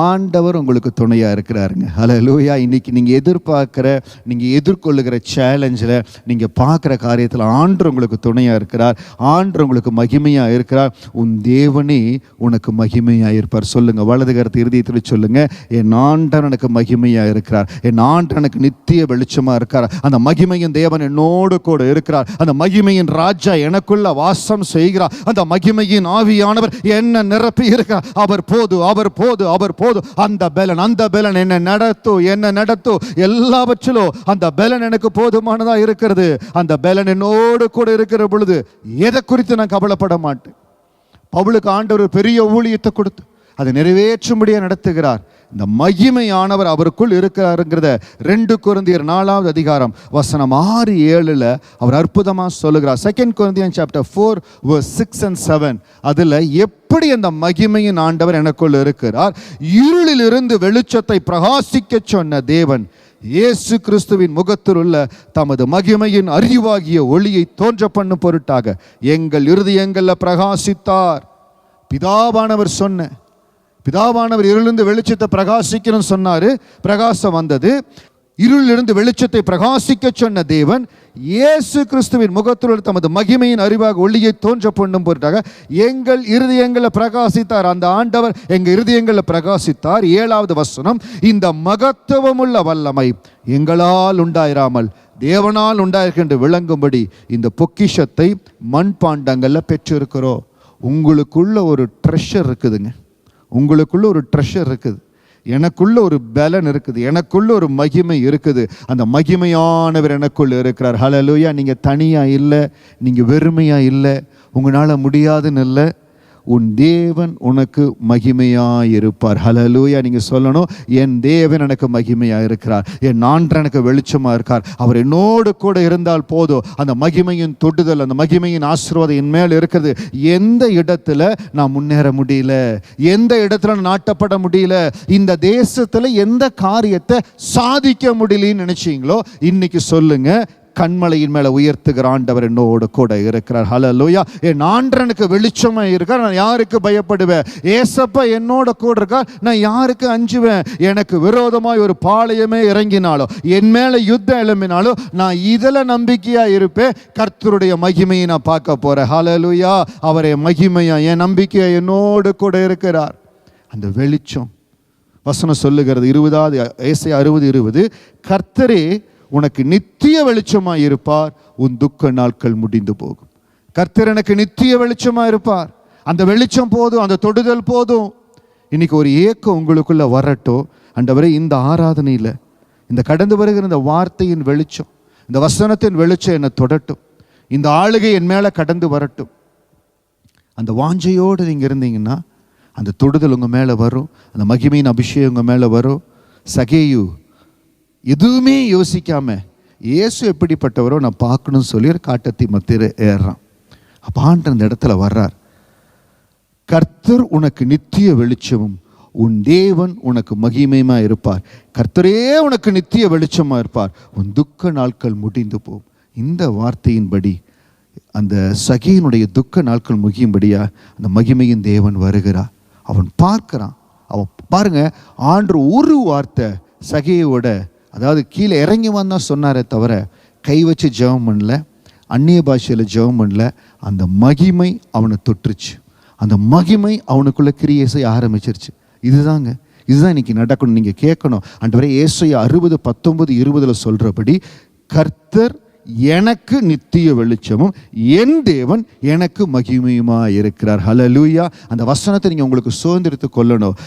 Speaker 1: ஆண்டவர் உங்களுக்கு துணையாக இருக்கிறாருங்க. ஹல்லேலூயா. இன்னைக்கு நீங்கள் எதிர்பார்க்குற, நீங்கள் எதிர்கொள்ளுகிற சேலஞ்சில், நீங்கள் பார்க்குற காரியத்தில் ஆண்டவர் உங்களுக்கு துணையாக இருக்கிறார். ஆண்டவர் உங்களுக்கு மகிமையாக இருக்கிறார். உன் தேவனே உனக்கு மகிமையாக இருப்பார். சொல்லுங்கள், வலது கருத்து இருதயத்தில் சொல்லுங்கள், என் ஆண்டவர் எனக்கு மகிமையாக இருக்கிறார். என் ஆண்டவர் எனக்கு நித்திய வெளிச்சமாக இருக்கார். அந்த மகிமையின் தேவன் என்னோடு கூட இருக்கிறார். அந்த மகிமையின் ராஜா எனக்குள்ள வாசம் செய்கிறார். அந்த மகிமையின் ஆவியானவர் என்ன நிரப்பி இருக்கிறார். அவர் போது, அவர் போது, அவர் போதும். அந்த பலன் என்ன நடத்தும் எல்லாவற்றிலும் அந்த பலன் எனக்கு போதுமானதா இருக்கிறது. அந்த பலன் என்னோடு கூட இருக்கிற பொழுது எதை குறித்து நான் கவலைப்பட மாட்டேன். பவுலுக்கு ஆண்டவர் பெரிய ஊழியத்தை கொடுத்து அதை நிறைவேற்றும்படியாக நடத்துகிறார். இந்த மகிமையானவர் அவருக்குள் இருக்கிறாருங்கிறத 2 கொரிந்தியர் 4வது அதிகாரம் வசனம் 6-7 அவர் அற்புதமாக சொல்லுகிறார். 2 கொரிந்தியன் சாப்டர் 4 verse 6 and 7 அதில் எப்படி அந்த மகிமையின் ஆண்டவர் எனக்குள் இருக்கிறார், இருளிலிருந்து வெளிச்சத்தை பிரகாசிக்க சொன்ன தேவன் இயேசு கிறிஸ்துவின் முகத்தில் உள்ள தமது மகிமையின் அறிவாகிய ஒளியை தோன்ற பண்ணும் பொருட்டாக எங்கள் இருதயங்களில் பிரகாசித்தார். பிதாவானவர் இருளிலிருந்து வெளிச்சத்தை பிரகாசிக்கணும்னு சொன்னாரு. பிரகாசம் வந்தது. இருளிலிருந்து வெளிச்சத்தை பிரகாசிக்க சொன்ன தேவன் இயேசு கிறிஸ்துவின் முகத்தில் தமது மகிமையின் அறிவாக ஒளியை தோன்ற பண்ணும் பொருட்டாக எங்கள் இருதயங்களில் பிரகாசித்தார். அந்த ஆண்டவர் எங்கள் இருதயங்களில் பிரகாசித்தார். 7வது வசனம், இந்த மகத்துவமுள்ள வல்லமை எங்களால் உண்டாயிராமல் தேவனால் உண்டாயிருக்கின்ற விளங்கும்படி இந்த பொக்கிஷத்தை மண்பாண்டங்களில் பெற்றிருக்கிறோம். உங்களுக்குள்ள ஒரு ட்ரெஷர் இருக்குதுங்க. உங்களுக்குள்ள ஒரு ட்ரெஷர் இருக்குது. எனக்குள்ள ஒரு பலன் இருக்குது. எனக்குள்ள ஒரு மகிமை இருக்குது. அந்த மகிமையானவர் எனக்குள்ள இருக்கிறார். ஹல்லேலூயா. நீங்கள் தனியாக இல்லை, நீங்கள் வெறுமையாக இல்லை, உங்களால் முடியாதுன்னு இல்லை. உன் தேவன் உனக்கு மகிமையாக இருப்பார். ஹல்லேலூயா. நீங்கள் சொல்லணும், என் தேவன் எனக்கு மகிமையாக இருக்கிறார், என் ஆண்டவர் எனக்கு வெளிச்சமாக இருக்கார், அவர் என்னோடு கூட இருந்தால் போதும். அந்த மகிமையின் தொடுதல், அந்த மகிமையின் ஆசீர்வாதம் என் மேல் இருக்கிறது. எந்த இடத்துல நான் முன்னேற முடியல, எந்த இடத்துல நாட்டப்பட முடியல, இந்த தேசத்தில் எந்த காரியத்தை சாதிக்க முடியலன்னு நினைச்சீங்களோ, இன்னைக்கு சொல்லுங்க, கண்மலையின் மேல உயர்த்துகிற ஆண்டவர் என்னோடு கூட இருக்கிறார். ஹல்லேலூயா. என் ஆண்டவனுக்கு வெளிச்சமா இருக்கார், நான் யாருக்கு பயப்படுவேன்? ஏசப்பா என்னோட கூட இருக்கார், நான் யாருக்கு அஞ்சுவேன்? எனக்கு விரோதமாய் ஒரு பாளையமே இறங்கினாலோ, என் மேல யுத்தம் எழும்பினாலோ, நான் இதில் நம்பிக்கையா இருப்பேன். கர்த்தருடைய மகிமையை நான் பார்க்க போறேன். ஹல்லேலூயா. அவரே மகிமையா, என் நம்பிக்கையா என்னோடு கூட இருக்கிறார். அந்த வெளிச்சம் வசனம் சொல்லுகிறது 20வது ஏசாயா 60:20, கர்த்தரே உனக்கு நித்திய வெளிச்சமாக இருப்பார், உன் துக்க நாட்கள் முடிந்து போகும். கர்த்தர் எனக்கு நித்திய வெளிச்சமாக இருப்பார். அந்த வெளிச்சம் போதும், அந்த தொடுதல் போதும். இன்னைக்கு ஒரு ஏக்கம் உங்களுக்குள்ள வரட்டும். ஆண்டவரே, இந்த ஆராதனையில் இந்த கடந்து வருகிற இந்த வார்த்தையின் வெளிச்சம், இந்த வசனத்தின் வெளிச்சம் என்னை தொடட்டும். இந்த ஆளுகை என் மேலே கடந்து வரட்டும். அந்த வாஞ்சையோடு நீங்கள் இருந்தீங்கன்னா அந்த தொடுதல் உங்கள் மேலே வரும். அந்த மகிமையின் அபிஷேகம் உங்கள் மேலே வரும். சகேயு எதுவுமே யோசிக்காம இயேசு எப்படிப்பட்டவரோ நான் பார்க்கணும்னு சொல்லி காட்டத்தி மத்தியில் ஏறுறான். அப்போ ஆண்டவர் அந்த இடத்துல வர்றார். கர்த்தர் உனக்கு நித்திய வெளிச்சமும் உன் தேவன் உனக்கு மகிமையுமா இருப்பார். கர்த்தரே உனக்கு நித்திய வெளிச்சமா இருப்பார், உன் துக்க நாட்கள் முடிந்து போகும். இந்த வார்த்தையின்படி அந்த சகேயினுடைய துக்க நாட்கள் முகியும்படியா அந்த மகிமையின் தேவன் வருகிறார். அவன் பார்க்கிறான். அவன் பாருங்க, ஆண்டவர் ஒரு வார்த்தை சகேயோட, அதாவது கீழே இறங்கி வந்தான் சொன்னாரே தவிர கை வச்சு ஜெபம் பண்ணல, அந்நிய பாஷையில் ஜெபம் பண்ணல. அந்த மகிமை அவனை தொற்றுச்சு. அந்த மகிமை அவனுக்குள்ள கிரியை செய்ய ஆரம்பிச்சிருச்சு. இதுதான் இன்னைக்கு நடக்கணும். நீங்கள் கேட்கணும், ஆண்டவரே ஏசாயா 60:19-20 சொல்கிறபடி கர்த்தர் எனக்கு நித்திய வெளிச்சமும் என் தேவன் எனக்கு மகிமையுமா இருக்கிறார். ஹல்லேலூயா. அந்த வசனத்தை நீங்கள் உங்களுக்கு சுதந்திரத்து கொள்ளணும்.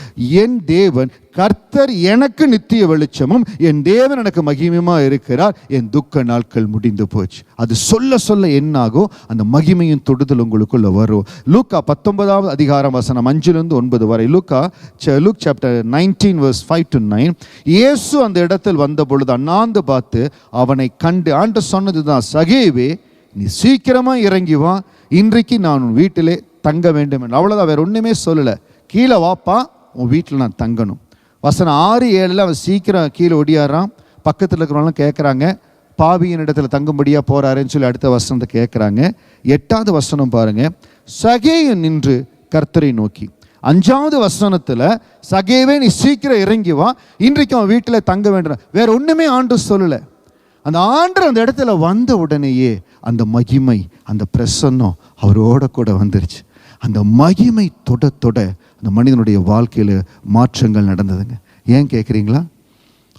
Speaker 1: என் தேவன் கர்த்தர் எனக்கு நித்திய வெளிச்சமும் என் தேவன் எனக்கு மகிமையுமா இருக்கிறார், என் துக்க நாட்கள் முடிந்து போச்சு. அது சொல்ல சொல்ல என்னாகும், அந்த மகிமையின் தொடுதல் உங்களுக்குள்ள வரும். லூக்கா 19வது அதிகாரம் வசனம் 5-9 வரை. Look chapter 19 verse 5-9. இயேசு அந்த இடத்தில் வந்த பொழுது அண்ணாந்து பார்த்து அவனை கண்டு ஆண்டு சொன்னதுதான், சகேவே நீ சீக்கிரமா இறங்கி வா, இன்றைக்கு நான் உன் வீட்டிலே தங்க வேண்டும் என்று. அவ்வளோதான், வேற ஒன்றுமே சொல்லலை. கீழே வாப்பா, உன் வீட்டில் நான் தங்கணும். வசனம் 6-7 அவன் சீக்கிரம் கீழே ஒடியாடுறான். பக்கத்தில் இருக்கிறவங்களாம் கேட்குறாங்க, பாவியின் இடத்துல தங்கும்படியாக போகிறாருன்னு சொல்லி அடுத்த வசனத்தை கேட்குறாங்க. 8வது வசனம் பாருங்க, சகேயு நின்று கர்த்தரை நோக்கி. 5வது வசனத்தில் சகேவே நீ சீக்கிரம் இறங்கி வா, இன்றைக்கு அவன் வீட்டில் தங்க வேண்டும். வேற ஒன்றுமே ஆண்டவர் சொல்லலை. அந்த ஆண்டவர் அந்த இடத்துல வந்த உடனேயே அந்த மகிமை, அந்த பிரசன்னம் அவரோட கூட வந்துருச்சு. அந்த மகிமை தொட தொட அந்த மனிதனுடைய வாழ்க்கையில் மாற்றங்கள் நடந்ததுங்க. ஏன் கேட்குறீங்களா?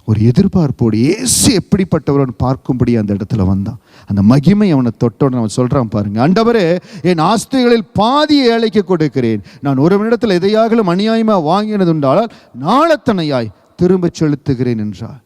Speaker 1: ஒரு எதிர்பார்ப்போடு இயேசு எப்படிப்பட்டவர்னு பார்க்கும்படி அந்த இடத்துல வந்தான். அந்த மகிமை அவனை தொட்டோன்னு அவன் சொல்கிறான் பாருங்க, ஆண்டவரே என் ஆஸ்திகளில் பாதி ஏழைக்கு கொடுக்கிறேன். நான் ஒருவனிடத்தில் எதையாகலும் அநியாயமாக வாங்கினது உண்டால் நாளத்தனையாய் திரும்ப செலுத்துகிறேன் என்றார்.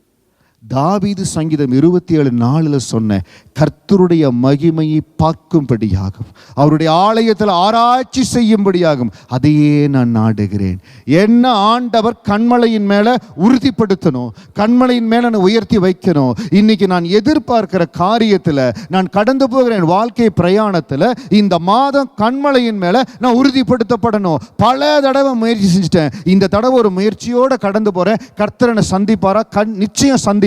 Speaker 1: தாவீது சங்கீதம் 27:4 சொன்ன கர்த்தருடைய மகிமையை பார்க்கும்படியாகும், அவருடைய ஆலயத்தில் ஆராய்ச்சி செய்யும்படியாகும், அதையே நான் நாடுகிறேன். என்ன ஆண்டவர் கண்மலையின் மேலே உறுதிப்படுத்தணும், கண்மலையின் மேலே நான் உயர்த்தி வைக்கணும். இன்னைக்கு நான் எதிர்பார்க்கிற காரியத்தில், நான் கடந்து போகிற என் வாழ்க்கை பிரயாணத்தில் இந்த மாதம் கண்மலையின் மேலே நான் உறுதிப்படுத்தப்படணும். பல தடவை முயற்சி செஞ்சுட்டேன், இந்த தடவை ஒரு முயற்சியோடு கடந்து போகிறேன். கர்த்தரனை சந்திப்பாரா? நிச்சயம் சந்திப்பார்.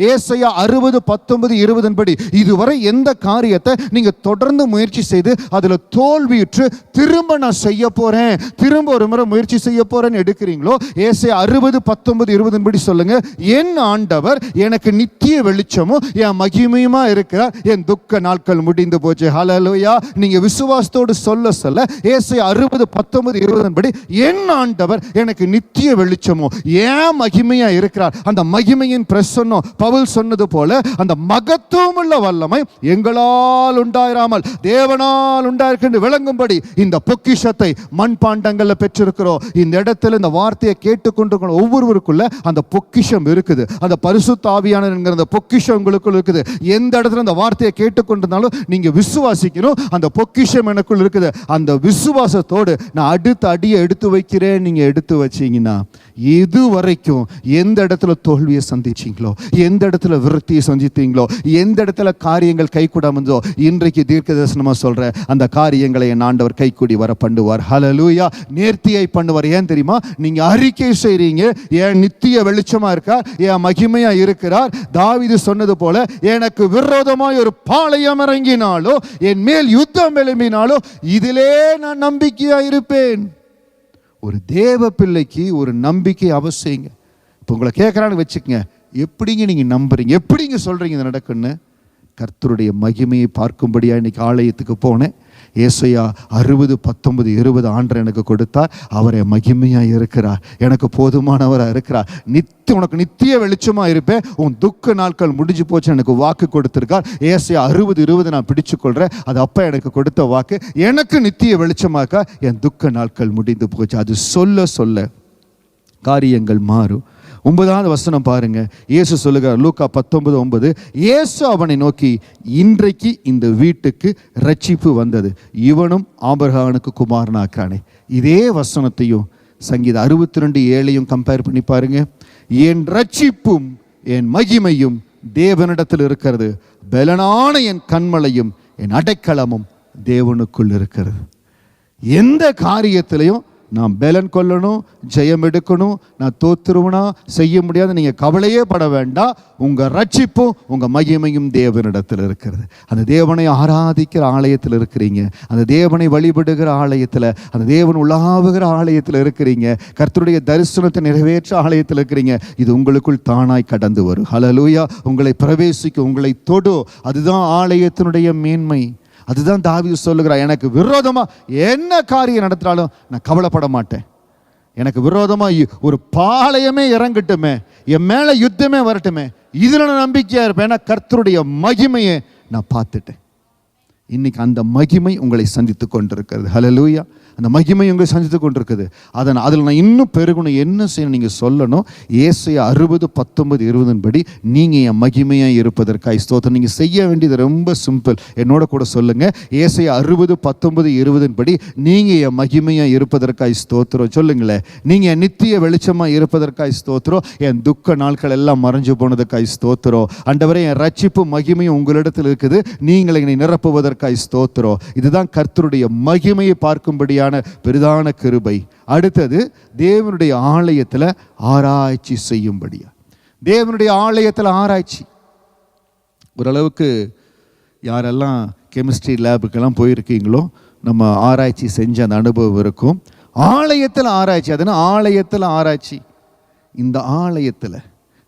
Speaker 1: ஏசாயா 60:19-20 படி இதுவரை எந்த காரியத்தை நீங்க தொடர்ந்து முயற்சி செய்து அதுல தோல்வியுற்று திரும்ப நான் செய்ய போறேன், திரும்ப ஒரு முறை முயற்சி செய்ய போறேன்னு எடுக்கிறீங்களோ, ஏசாயா 60:19-20 படி சொல்லுங்க, என் ஆண்டவர் எனக்கு நித்திய வெளிச்சமும் என் மகிமையுமா இருக்கிறார், என் துக்க நாட்கள் முடிந்து போச்சு. ஹல்லேலூயா. நீங்க விசுவாசத்தோடு சொல்ல சொல்ல ஏசாயா 60:19-20 படி என் ஆண்டவர் எனக்கு நித்திய வெளிச்சமும் என் மகிமையா இருக்கிறார். அந்த மகிமையின் பிரசன்னம் பவுல் சொன்னது போல அந்த மகத்துவம் உள்ள வல்லமை எங்களால் உண்டாயிராமல் தேவனால் உண்டாயிருக்கின்ற விளங்கும்படி இந்த பொக்கிஷத்தை மண்பாண்டங்கள்ல பெற்றிருக்கிறோம். இந்த இடத்துல இந்த வார்த்தையை கேட்டுக்கொண்டு ஒவ்வொருவருக்குள்ள அந்த பொக்கிஷம் இருக்குது. அந்த பரிசுத்த ஆவியானவர் என்கிற அந்த பொக்கிஷம் உங்களுக்குள்ள இருக்குது. எந்த இடத்துல அந்த வார்த்தையை கேட்டுக்கொண்டிருந்தாலும் நீங்க விசுவாசிக்கணும், அந்த பொக்கிஷம் எனக்குள் இருக்குது. அந்த விசுவாசத்தோடு நான் அடுத்த அடியை எடுத்து வைக்கிறேன். நீங்க எடுத்து வச்சீங்கன்னா இதுவரைக்கும் எந்த இடத்துல தோல்வியை சந்திச்சீங்களோ, எந்த இடத்துல விருத்தியை சந்தித்தீங்களோ, எந்த இடத்துல காரியங்கள் கைகூடாமோ, இன்றைக்கு தீர்க்க தரிசனமா சொல்ற அந்த காரியங்களை என் ஆண்டவர் கைகூடி வர பண்ணுவார். ஹல்லேலூயா. நேர்த்தியை பண்ணுவார். ஏன் தெரியுமா? நீங்க அறிக்கை செய்றீங்க, என் நித்திய வெளிச்சமா இருக்கார், என் மகிமையா இருக்கிறார். தாவீது சொன்னது போல, எனக்கு விரோதமாய் ஒரு பாளையம் இறங்கினாலோ, என் மேல் யுத்தம் எழும்பினாலோ, இதிலே நான் நம்பிக்கையா இருப்பேன். ஒரு தேவ பிள்ளைக்கு ஒரு நம்பிக்கை அவசியங்க. இப்போ உங்களை கேட்குறான்னு வச்சுக்கங்க, எப்படிங்க நீங்கள் நம்புறீங்க, எப்படிங்க சொல்கிறீங்க இது நடக்குன்னு? கர்த்தருடைய மகிமையை பார்க்கும்படியாக இன்னைக்கு ஆலயத்துக்கு போனேன். ஏசாயா 60:19-20 ஆண்டவர் எனக்கு கொடுத்தார். அவரை மகிமையாக இருக்கிறார், எனக்கு போதுமானவராக இருக்கிறார், உனக்கு நித்திய வெளிச்சமாக இருப்பேன், உன் துக்க நாட்கள் முடிஞ்சு போச்சு எனக்கு வாக்கு கொடுத்துருக்கார். ஏசாயா 60:20 நான் பிடிச்சு கொள்கிறேன். அது அப்போ எனக்கு கொடுத்த வாக்கு, எனக்கு நித்திய வெளிச்சமாக்கா, என் துக்க நாட்கள் முடிந்து போச்சு. அது சொல்ல சொல்ல காரியங்கள் மாறும். 9வது வசனம் பாருங்க, இயேசு சொல்லுகிறார், லூக்கா 19:9, இயேசு அவனை நோக்கி, இன்றைக்கு இந்த வீட்டுக்கு ரட்சிப்பு வந்தது, இவனும் ஆபிரகாமுக்கு குமாரனாக்கானே. இதே வசனத்தையும் சங்கீதம் 62:7 கம்பேர் பண்ணி பாருங்க. என் ரட்சிப்பும் என் மகிமையும் தேவனிடத்தில் இருக்கிறது, பலனான என் கண்மலையும் என் அடைக்கலமும் தேவனுக்குள் இருக்கிறது. எந்த காரியத்திலையும் நான் பலன் கொள்ளணும், ஜெயம் எடுக்கணும், நான் தோத்துருவனா செய்ய முடியாது, நீங்கள் கவலையே பட வேண்டாம். உங்கள் ரட்சிப்பும் உங்கள் மகிமையும் தேவனிடத்தில் இருக்கிறது. அந்த தேவனை ஆராதிக்கிற ஆலயத்தில் இருக்கிறீங்க, அந்த தேவனை வழிபடுகிற ஆலயத்தில், அந்த தேவன் உலாவுகிற ஆலயத்தில் இருக்கிறீங்க, கர்த்தருடைய தரிசனத்தை நிறைவேற்ற ஆலயத்தில் இருக்கிறீங்க. இது உங்களுக்குள் தானாய் கடந்து வரும். ஹல்லேலூயா. உங்களை பிரவேசிக்கும், உங்களை தொடு. அதுதான் ஆலயத்தினுடைய மேன்மை. அதுதான் தாவீது சொல்லுகிறார், எனக்கு விரோதமா என்ன காரியம் நடத்தினாலும் நான் கவலைப்பட மாட்டேன். எனக்கு விரோதமா ஒரு பாளையமே இறங்கட்டுமே, என் மேல யுத்தமே வரட்டுமே, இதுல நான் நம்பிக்கையா இருப்பேன். ஏன்னா கர்த்தருடைய மகிமையை நான் பார்த்துட்டேன். இன்னைக்கு அந்த மகிமை உங்களை சந்தித்து கொண்டிருக்கிறது. ஹல்லேலூயா. அந்த மகிமை உங்களை சந்தித்து கொண்டிருக்குது. அதில் நான் இன்னும் பெருகணும், என்ன செய்யணும் நீங்கள் சொல்லணும். ஏசாயா 60:19-20 படி நீங்கள் என் மகிமையாக இருப்பதற்காக ஸ்தோத்திரம். நீங்கள் செய்ய வேண்டியது ரொம்ப சிம்பிள், என்னோட கூட சொல்லுங்கள். ஏசாயா 60:19-20 படி நீங்கள் என் மகிமையாக இருப்பதற்காக ஸ்தோத்திரம் சொல்லுங்களேன். நீங்கள் என் நித்திய வெளிச்சமாக இருப்பதற்காக ஸ்தோத்திரம், என் துக்க நாட்கள் எல்லாம் மறைஞ்சு போனதுக்காக ஸ்தோத்திரம். ஆண்டவரே, என் ரட்சிப்பு மகிமையும் உங்களிடத்தில் இருக்குது, நீங்கள் என்னை நிரப்புவதற்காக கொடுத்ததற்காய் ஸ்தோத்திரம். இதுதான் கர்த்தருடைய மகிமையை பார்க்கும்படியான பெரிதான கிருபை. அடுத்தது, தேவனுடைய ஆலயத்தில் ஆராய்ச்சி செய்யும்படியா. தேவனுடைய ஆலயத்தில் ஆராய்ச்சி. ஓரளவுக்கு யாரெல்லாம் கெமிஸ்ட்ரி லேபுக்கெல்லாம் போயிருக்கீங்களோ நம்ம ஆராய்ச்சி செஞ்ச அந்த அனுபவம் இருக்கும். ஆலயத்தில் ஆராய்ச்சி, அதனால் ஆலயத்தில் ஆராய்ச்சி. இந்த ஆலயத்தில்,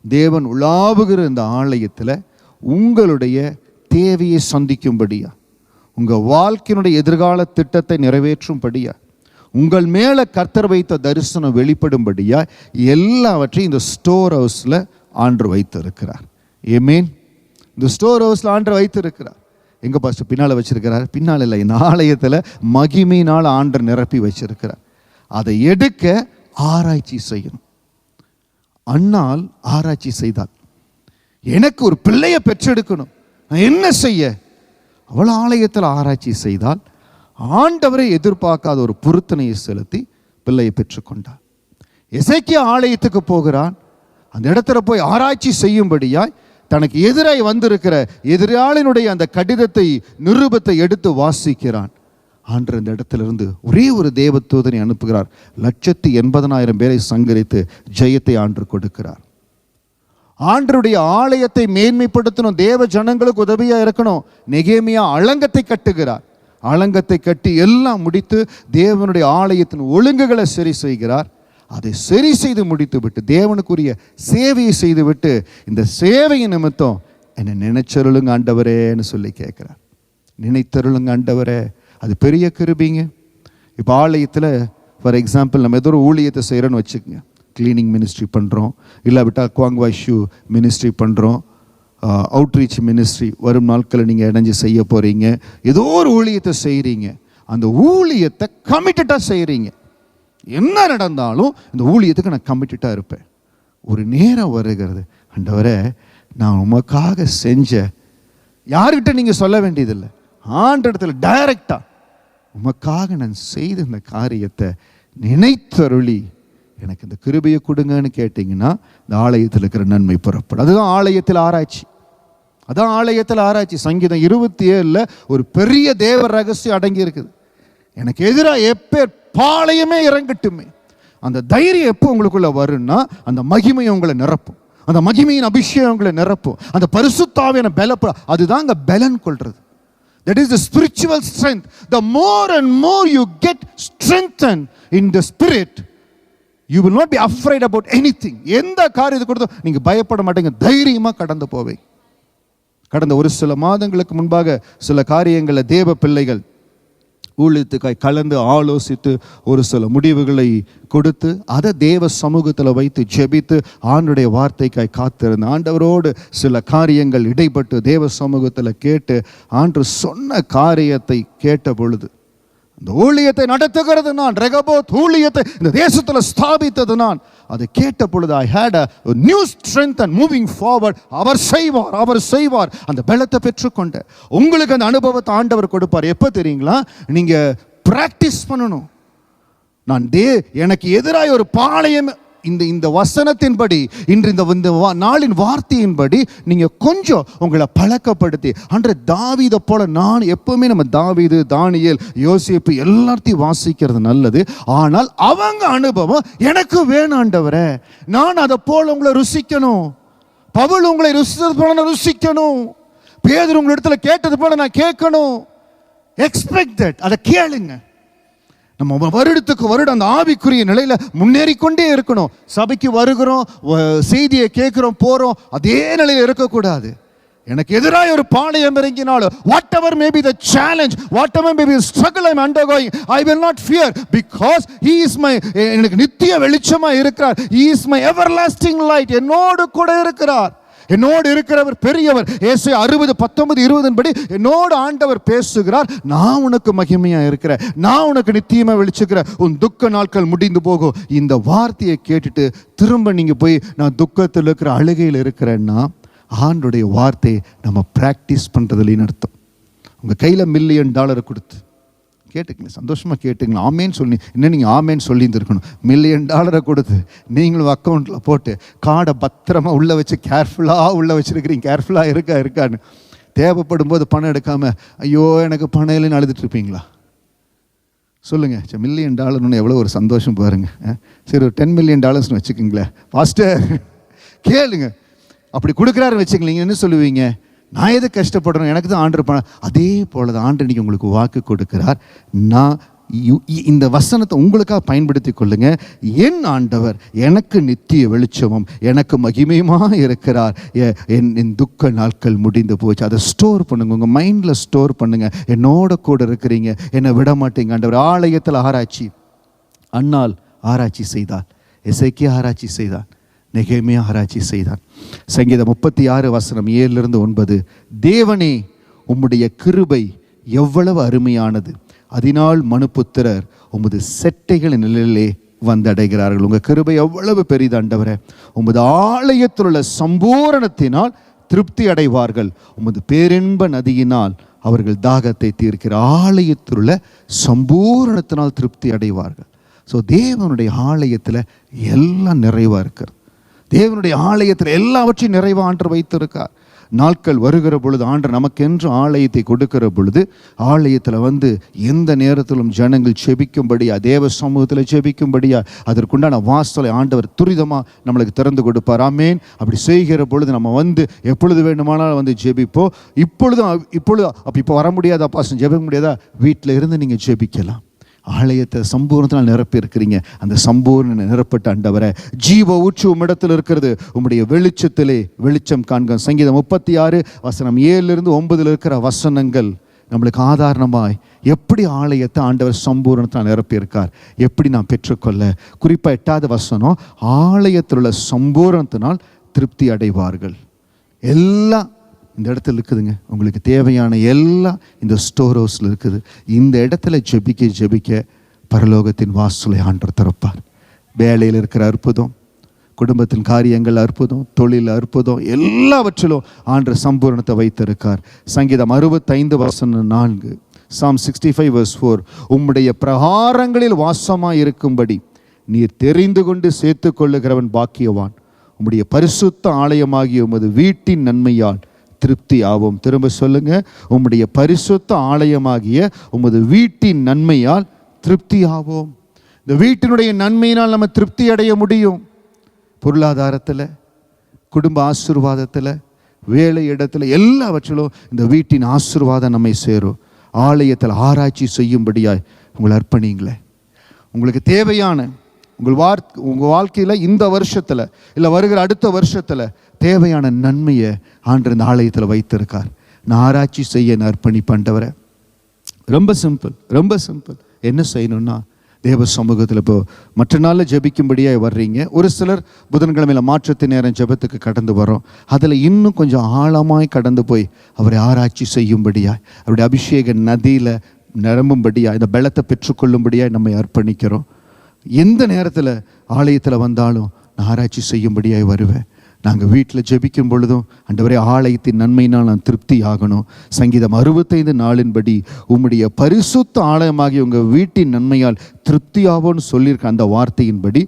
Speaker 1: தேவன் உலாவுகிற இந்த ஆலயத்தில் உங்களுடைய தேவையை சந்திக்கும்படியா, உங்கள் வாழ்க்கையினுடைய எதிர்கால திட்டத்தை நிறைவேற்றும்படியா, உங்கள் மேலே கர்த்தர் வைத்த தரிசனம் வெளிப்படும்படியா எல்லாவற்றையும் இந்த ஸ்டோர் ஹவுஸில் ஆண்டவர் வைத்திருக்கிறார். ஆமென். இந்த ஸ்டோர் ஹவுஸில் ஆண்டவர் வைத்திருக்கிறார். எங்கே பாஸ்டர் பின்னால் வச்சிருக்கிறார்? பின்னால் இல்லை, இந்த ஆலயத்தில் மகிமையினால் ஆண்டவர் நிரப்பி வச்சிருக்கிறார். அதை எடுக்க ஆராய்ச்சி செய்யணும். அன்னாள் ஆராய்ச்சி செய்தாள். எனக்கு ஒரு பிள்ளையை பெற்றெடுக்கணும், நான் என்ன செய்ய? அவள் ஆலயத்தில் ஆராய்ச்சி செய்தால் ஆண்டவரை எதிர்பார்க்காத ஒரு பொருத்தனையை செலுத்தி பிள்ளையை பெற்றுக்கொண்டாள். எசேக்கியா ஆலயத்துக்கு போகிறான். அந்த இடத்துல போய் ஆராய்ச்சி செய்யும்படியாய் தனக்கு எதிராய் வந்திருக்கிற எதிராளினுடைய அந்த கடிதத்தை, நிருபத்தை எடுத்து வாசிக்கிறான். ஆண்டவர் இந்த இடத்திலிருந்து ஒரே ஒரு தேவதூதனை அனுப்புகிறார். 180,000 பேரை சங்கரித்து ஜெயத்தை ஆண்டவர் கொடுக்கிறார். ஆண்டருடைய ஆலயத்தை மேன்மைப்படுத்தணும், தேவ ஜனங்களுக்கு உதவியா இருக்கணும். நெகேமியா அலங்கத்தை கட்டுகிறார். அலங்கத்தை கட்டி எல்லாம் முடித்து தேவனுடைய ஆலயத்தின் ஒழுங்குகளை சரி செய்கிறார். அதை சரி செய்து முடித்து விட்டு தேவனுக்குரிய சேவையை செய்து விட்டு, இந்த சேவையின் நிமித்தம் என்னை நினைச்சருளுங்க ஆண்டவரேன்னு சொல்லி கேட்கிறார். நினைத்தருளுங்க ஆண்டவரே. அது பெரிய கிருபைங்க. இப்போ ஆலயத்தில் ஃபார் எக்ஸாம்பிள் நம்ம ஏதோ ஒரு ஊழியத்தை செய்கிறோன்னு வச்சுக்கோங்க. கிளீனிங் மினிஸ்ட்ரி பண்ணுறோம், இல்லாவிட்டால் குவாங்வாஷு மினிஸ்ட்ரி பண்ணுறோம், அவுட்ரீச் மினிஸ்ட்ரி வரும் நாட்களில் நீங்கள் இணைஞ்சு செய்ய போகிறீங்க. ஏதோ ஒரு ஊழியத்தை செய்கிறீங்க. அந்த ஊழியத்தை கமிட்டடாக செய்கிறீங்க. என்ன நடந்தாலும் இந்த ஊழியத்துக்கு நான் கமிட்டடாக இருப்பேன். ஒரு நேரம் வருகிறது, ஆண்டவரே நான் உமக்காக செஞ்ச, யார்கிட்ட நீங்கள் சொல்ல வேண்டியதில்லை, ஆண்டவரிடத்துல டைரக்டாக உமக்காக நான் செய்த இந்த காரியத்தை நினைத்தருளி எனக்கு இந்த கிருபையை கொடுங்கன்னு கேட்டிங்கன்னா இந்த ஆலயத்தில் இருக்கிற நன்மை புறப்படும். அதுதான் ஆலயத்தில் ஆராய்ச்சி. அதான் ஆலயத்தில் ஆராய்ச்சி. சங்கீதம் 27 ஒரு பெரிய தேவ ரகசியம் அடங்கி இருக்குது. எனக்கு எதிராக எப்பேர் பாளையமே இறங்கட்டுமே, அந்த தைரியம் எப்போ உங்களுக்குள்ள வரும்னா அந்த மகிமை உங்களை நிரப்பும். அந்த மகிமையின் அபிஷேகம் உங்களை நிரப்பும். அந்த பரிசுத்தாவியான பல, அதுதான் அங்கே பலன் கொள்றது. That is the spiritual strength. The more and more you get strengthened in the spirit, you will not be afraid about anything. எந்த காரியத்தை கொடுத்தோ நீங்க பயப்பட மாட்டீங்க, தைரியமா கடந்து போவீங்க. கடந்த ஒரு சில மாதங்களுக்கு முன்பாக சில காரியங்களை தேவ பிள்ளைகள் ஊழியத்துக்காய் கலந்து ஆலோசித்து ஒரு சில முடிவுகளை கொடுத்து அதை தேவ சமூகத்தில் வைத்து ஜெபித்து ஆண்டவருடைய வார்த்தைக்காய் காத்திருந்த ஆண்டவரோடு சில காரியங்கள் இடைப்பட்டு தேவ சமூகத்தில் கேட்டு ஆண்டவர் சொன்ன காரியத்தை கேட்ட பொழுது, இந்த ஊழியத்தை நடத்துகிறது நான், ரெகபோத் ஊழியத்தை இந்த தேசத்தில் ஸ்தாபித்தது நான், அதை கேட்ட பொழுது I had a new strength and moving forward. அவர் செய்வார் அந்த பலத்தை பெற்றுக்கொண்ட உங்களுக்கு அந்த அனுபவத்தை ஆண்டவர் கொடுப்பார். எப்போ தெரியுங்களா? நீங்கள் பிராக்டிஸ் பண்ணணும். நான் எனக்கு எதிராக ஒரு பாளையம், இந்த வசனத்தின்படி இன்று இந்த நாளின் வார்த்தையின்படி நீங்கள் கொஞ்சம் உங்களை பழக்கப்படுத்தி அன்று தாவீதை போல, நான் எப்பவுமே நம்ம தாவீது, தானியேல், யோசேப்பு எல்லாத்தையும் வாசிக்கிறது நல்லது. ஆனால் அவங்க அனுபவம் எனக்கு வேணும் ஆண்டவரே. நான் அதை போல உங்களை ருசிக்கணும். பவுல் உங்களை ருசித்தது போல நான் ருசிக்கணும். பேதுரு உங்களை இடத்துல கேட்டது போல நான் கேட்கணும். Expect that. அதை கேளுங்க. நம்ம வருடத்துக்கு வருடம் அந்த ஆவிக்குரிய நிலையில முன்னேறிக்கொண்டே இருக்கணும். சபைக்கு வருகிறோம், செய்தியை கேட்கிறோம், போறோம், அதே நிலையில் இருக்கக்கூடாது. எனக்கு எதிராக ஒரு பாளையம் இறங்கினாலும், whatever may be the challenge, whatever may be the struggle I'm undergoing, I will not fear, because he is my, எனக்கு நித்திய வெளிச்சமா இருக்கிறார். He is my everlasting light. என்னோடு கூட இருக்கிறார். என்னோடு இருக்கிறவர் பெரியவர். ஏசாயா 60:19-20 படி என்னோடு ஆண்டவர் பேசுகிறார். நான் உனக்கு மகிமையா இருக்கிறேன், நான் உனக்கு நித்தியமா வெளிச்சுக்கிறேன், உன் துக்க நாட்கள் முடிந்து போகும். இந்த வார்த்தையை கேட்டுட்டு திரும்ப நீங்க போய் நான் துக்கத்தில் இருக்கிற அழுகையில் இருக்கிறேன்னா ஆண்டுடைய வார்த்தையை நம்ம பிராக்டிஸ் பண்றதுலன்னு அர்த்தம். உங்க கையில $1 மில்லியன் கொடுத்து கேட்டுக்கங்க, சந்தோஷமாக கேட்டுங்களா, ஆமேன்னு சொல்லி இன்னும் நீங்கள் ஆமேன்னு சொல்லியிருந்துருக்கணும். $1 மில்லியன் கொடுத்து நீங்களும் அக்கௌண்ட்டில் போட்டு கார்டை பத்திரமா உள்ளே வச்சு கேர்ஃபுல்லாக உள்ளே வச்சுருக்கிறீங்க. கேர்ஃபுல்லாக இருக்கான்னு தேவைப்படும் போது பணம் எடுக்காமல் ஐயோ எனக்கு பணம் இல்லைன்னு அழுதுட்டு இருப்பீங்களா? சொல்லுங்கள். $1 மில்லியன் எவ்வளோ ஒரு சந்தோஷம் பாருங்கள். சரி, ஒரு $10 மில்லியன் வச்சுக்கோங்களேன். பாஸ்டர் கேளுங்க, அப்படி கொடுக்குறாருன்னு வச்சுக்கலீங்க, என்ன சொல்லுவீங்க? நான் எது கஷ்டப்படுறேன், எனக்கு தான் ஆண்டவர் பணம். அதே போல தான் ஆண்டவர் இன்னைக்கு உங்களுக்கு வாக்கு கொடுக்கிறார். நான் இந்த வசனத்தை உங்களுக்காக பயன்படுத்தி கொள்ளுங்க. என் ஆண்டவர் எனக்கு நித்திய வெளிச்சமும் எனக்கு மகிமையுமாக இருக்கிறார். என் துக்க நாட்கள் முடிந்து போச்சு. அதை ஸ்டோர் பண்ணுங்க, உங்கள் மைண்டில் ஸ்டோர் பண்ணுங்க. என்னோட கூட இருக்கிறீங்க, என்னை விட மாட்டீங்க ஆண்டவர். ஆலயத்தில் ஆராய்ச்சி, அன்னாள் ஆராய்ச்சி செய்தாள், எசேக்கியா ஆராய்ச்சி செய்தான், நெகேமியா ஆராய்ச்சி செய்தான். சங்கீதம் 36:7-9, தேவனே உம்முடைய கிருபை எவ்வளவு அருமையானது, அதனால் மனுபுத்திரர் உமது செட்டைகளின் நிழலிலே வந்தடைகிறார்கள். உங்கள் கிருபை எவ்வளவு பெரிது ஆண்டவரே. உமது ஆலயத்தில் உள்ள சம்பூரணத்தினால் திருப்தி அடைவார்கள். உமது பேரின்ப நதியினால் அவர்கள் தாகத்தை தீர்க்கிற ஆலயத்தில் உள்ள சம்பூரணத்தினால் திருப்தி அடைவார்கள். ஸோ தேவனுடைய ஆலயத்தில் எல்லாம் நிறைவாக இருக்கிறது. தேவனுடைய ஆலயத்தில் எல்லாவற்றையும் நிறைவாக ஆண்டவர் வைத்திருக்கார். நாட்கள் வருகிற பொழுது ஆண்டவர் நமக்கென்று ஆலயத்தை கொடுக்கிற பொழுது ஆலயத்தில் எந்த நேரத்திலும் ஜனங்கள் செபிக்கும்படியா, தேவ சமூகத்தில் செபிக்கும்படியா அதற்குண்டான வாசலை ஆண்டவர் துரிதமாக நம்மளுக்கு திறந்து கொடுப்பார். ஆமேன். அப்படி செய்கிற பொழுது நம்ம எப்பொழுது வேண்டுமானாலும் ஜெபிப்போம். இப்போ வர முடியாதா பாஸ்டர், ஜெபிக்க முடியாதா? வீட்டில் இருந்து நீங்கள் ஜெபிக்கலாம். ஆலயத்தை சம்பூர்ணத்தினால் நிரப்பி இருக்கிறீங்க. அந்த சம்பூர்ண நிரப்பட்ட ஆண்டவரே, ஜீவ ஊற்று உம்மிடத்தில் இருக்கிறது, உம்முடைய வெளிச்சத்திலே வெளிச்சம் காண்க. சங்கீதம் 36:7-9 இருக்கிற வசனங்கள் நம்மளுக்கு ஆதாரணமாய் எப்படி ஆலயத்தை ஆண்டவர் சம்பூர்ணத்தினால் நிரப்பியிருக்கார், எப்படி நான் பெற்றுக்கொள்ள. குறிப்பாக 8வது வசனம், ஆலயத்தில் உள்ள சம்பூர்ணத்தினால் திருப்தி அடைவார்கள். எல்லாம் இந்த இடத்துல இருக்குதுங்க. உங்களுக்கு தேவையான எல்லாம் இந்த ஸ்டோர் ஹவுஸில் இருக்குது. இந்த இடத்துல ஜெபிக்க பரலோகத்தின் வாசலை ஆண்டவர் திறப்பார். வேலையில் இருக்கிற அற்புதம், குடும்பத்தின் காரியங்கள் அற்புதம், தொழில் அற்புதம், எல்லாவற்றிலும் ஆண்டவர் சம்பூர்ணத்தை வைத்திருக்கார். சங்கீதம் 65:4, Psalm 65:4, உம்முடைய பிரகாரங்களில் வாசமாய் இருக்கும்படி நீர் தெரிந்து கொண்டு சேர்த்து கொள்ளுகிறவன் பாக்கியவான். உம்முடைய பரிசுத்த ஆலயமாகிய உமது வீட்டின் நன்மையால் திருப்தி ஆவோம். திரும்ப சொல்லுங்க, உம்முடைய பரிசுத்த ஆலயமாகிய உமது வீட்டின் நன்மையால் திருப்தி ஆவோம். இந்த வீட்டினுடைய நன்மையினால் நம்ம திருப்தி அடைய முடியும். பொருளாதாரத்தில், குடும்ப ஆசீர்வாதத்தில், வேலை இடத்துல, எல்லாவற்றிலும் இந்த வீட்டின் ஆசீர்வாதம் நம்மை சேரும். ஆலயத்தில் ஆராய்ச்சி செய்யும்படியாய் உங்களை அர்ப்பணிங்களே. உங்களுக்கு தேவையான உங்கள் வாழ்க்கையில் இந்த வருஷத்தில் இல்லை வருகிற அடுத்த வருஷத்தில் தேவையான நன்மையை ஆண்டவர் இந்த ஆலயத்தில் வைத்திருக்கார். நான் ஆராய்ச்சி செய்ய நான் அர்ப்பணிப்பேன்டவரை. ரொம்ப சிம்பிள். என்ன செய்யணும்னா, தேவ சமூகத்தில் இப்போ மற்ற நாளில் ஜெபிக்கும்படியாக வர்றீங்க. ஒரு சிலர் புதன்கிழமையில் மாற்றத்தின் நேரம் ஜெபத்துக்கு கடந்து வரோம். அதில் இன்னும் கொஞ்சம் ஆழமாய் கடந்து போய் அவரை ஆராய்ச்சி செய்யும்படியாய், அவருடைய அபிஷேக நதியில் நிரம்பும்படியாக, இந்த பலத்தை பெற்றுக்கொள்ளும்படியாக நம்மை அர்ப்பணிக்கிறோம். எந்த நேரத்தில் ஆலயத்தில் வந்தாலும் நான் ஆராய்ச்சி செய்யும்படியாய் வருவேன். நாங்கள் வீட்டில் ஜெபிக்கும் பொழுதும் ஆண்டவரே ஆலயத்தின் நன்மையினால் நான் திருப்தி ஆகணும். சங்கீதம் 65:4 உம்முடைய பரிசுத்த ஆலயமாகிய உங்கள் வீட்டின் நன்மையால் திருப்தி ஆவோன்னு சொல்லியிருக்க அந்த வார்த்தையின்படி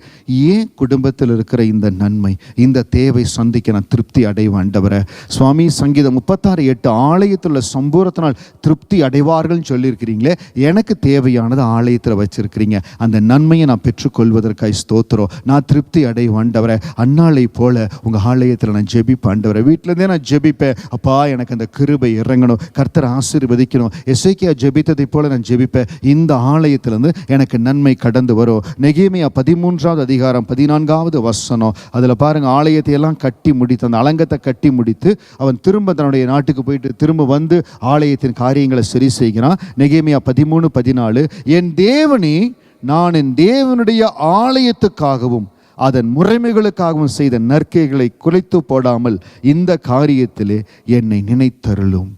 Speaker 1: ஏன் குடும்பத்தில் இருக்கிற இந்த நன்மை, இந்த தேவை சந்திக்க நான் திருப்தி அடைவேன் ஆண்டவரே. சுவாமி, சங்கீதம் 36:8 ஆலயத்தில் உள்ள சம்பூரத்தினால் திருப்தி அடைவார்கள் சொல்லியிருக்கிறீங்களே, எனக்கு தேவையானது ஆலயத்தில் வச்சிருக்கிறீங்க. அந்த நன்மையை நான் பெற்றுக்கொள்வதற்காக ஸ்தோத்திரம். நான் திருப்தி அடைவேன் ஆண்டவரே. அன்னாளை போல உங்கள் ஆலயத்தில் நான் ஜெபிப்பேன் ஆண்டவரே. வீட்டிலேருந்தே நான் ஜெபிப்பேன். அப்பா, எனக்கு அந்த கிருபை இறங்கணும், கர்த்தரை ஆசீர்வதிக்கணும். எசேக்கியா ஜெபித்ததை போல நான் ஜெபிப்பேன். இந்த ஆலயத்திலேருந்து எனக்கு நன்மை கடந்து வரும். நெகேமியா 13:14 வசனம், அதில் பாருங்க, ஆலயத்தை எல்லாம் கட்டி முடித்து, அந்த அலங்கத்தை கட்டி முடித்து அவன் திரும்ப தன்னுடைய நாட்டுக்கு போயிட்டு திரும்ப வந்து ஆலயத்தின் காரியங்களை சரி செய்கிறான். நெகேமியா 13:14, என் தேவனே, நான் என் தேவனுடைய ஆலயத்துக்காகவும் அதன் முறைமைகளுக்காகவும் செய்த நற்கைகளை குலைத்து போடாமல் இந்த காரியத்திலே என்னை நினைத்தருளும்.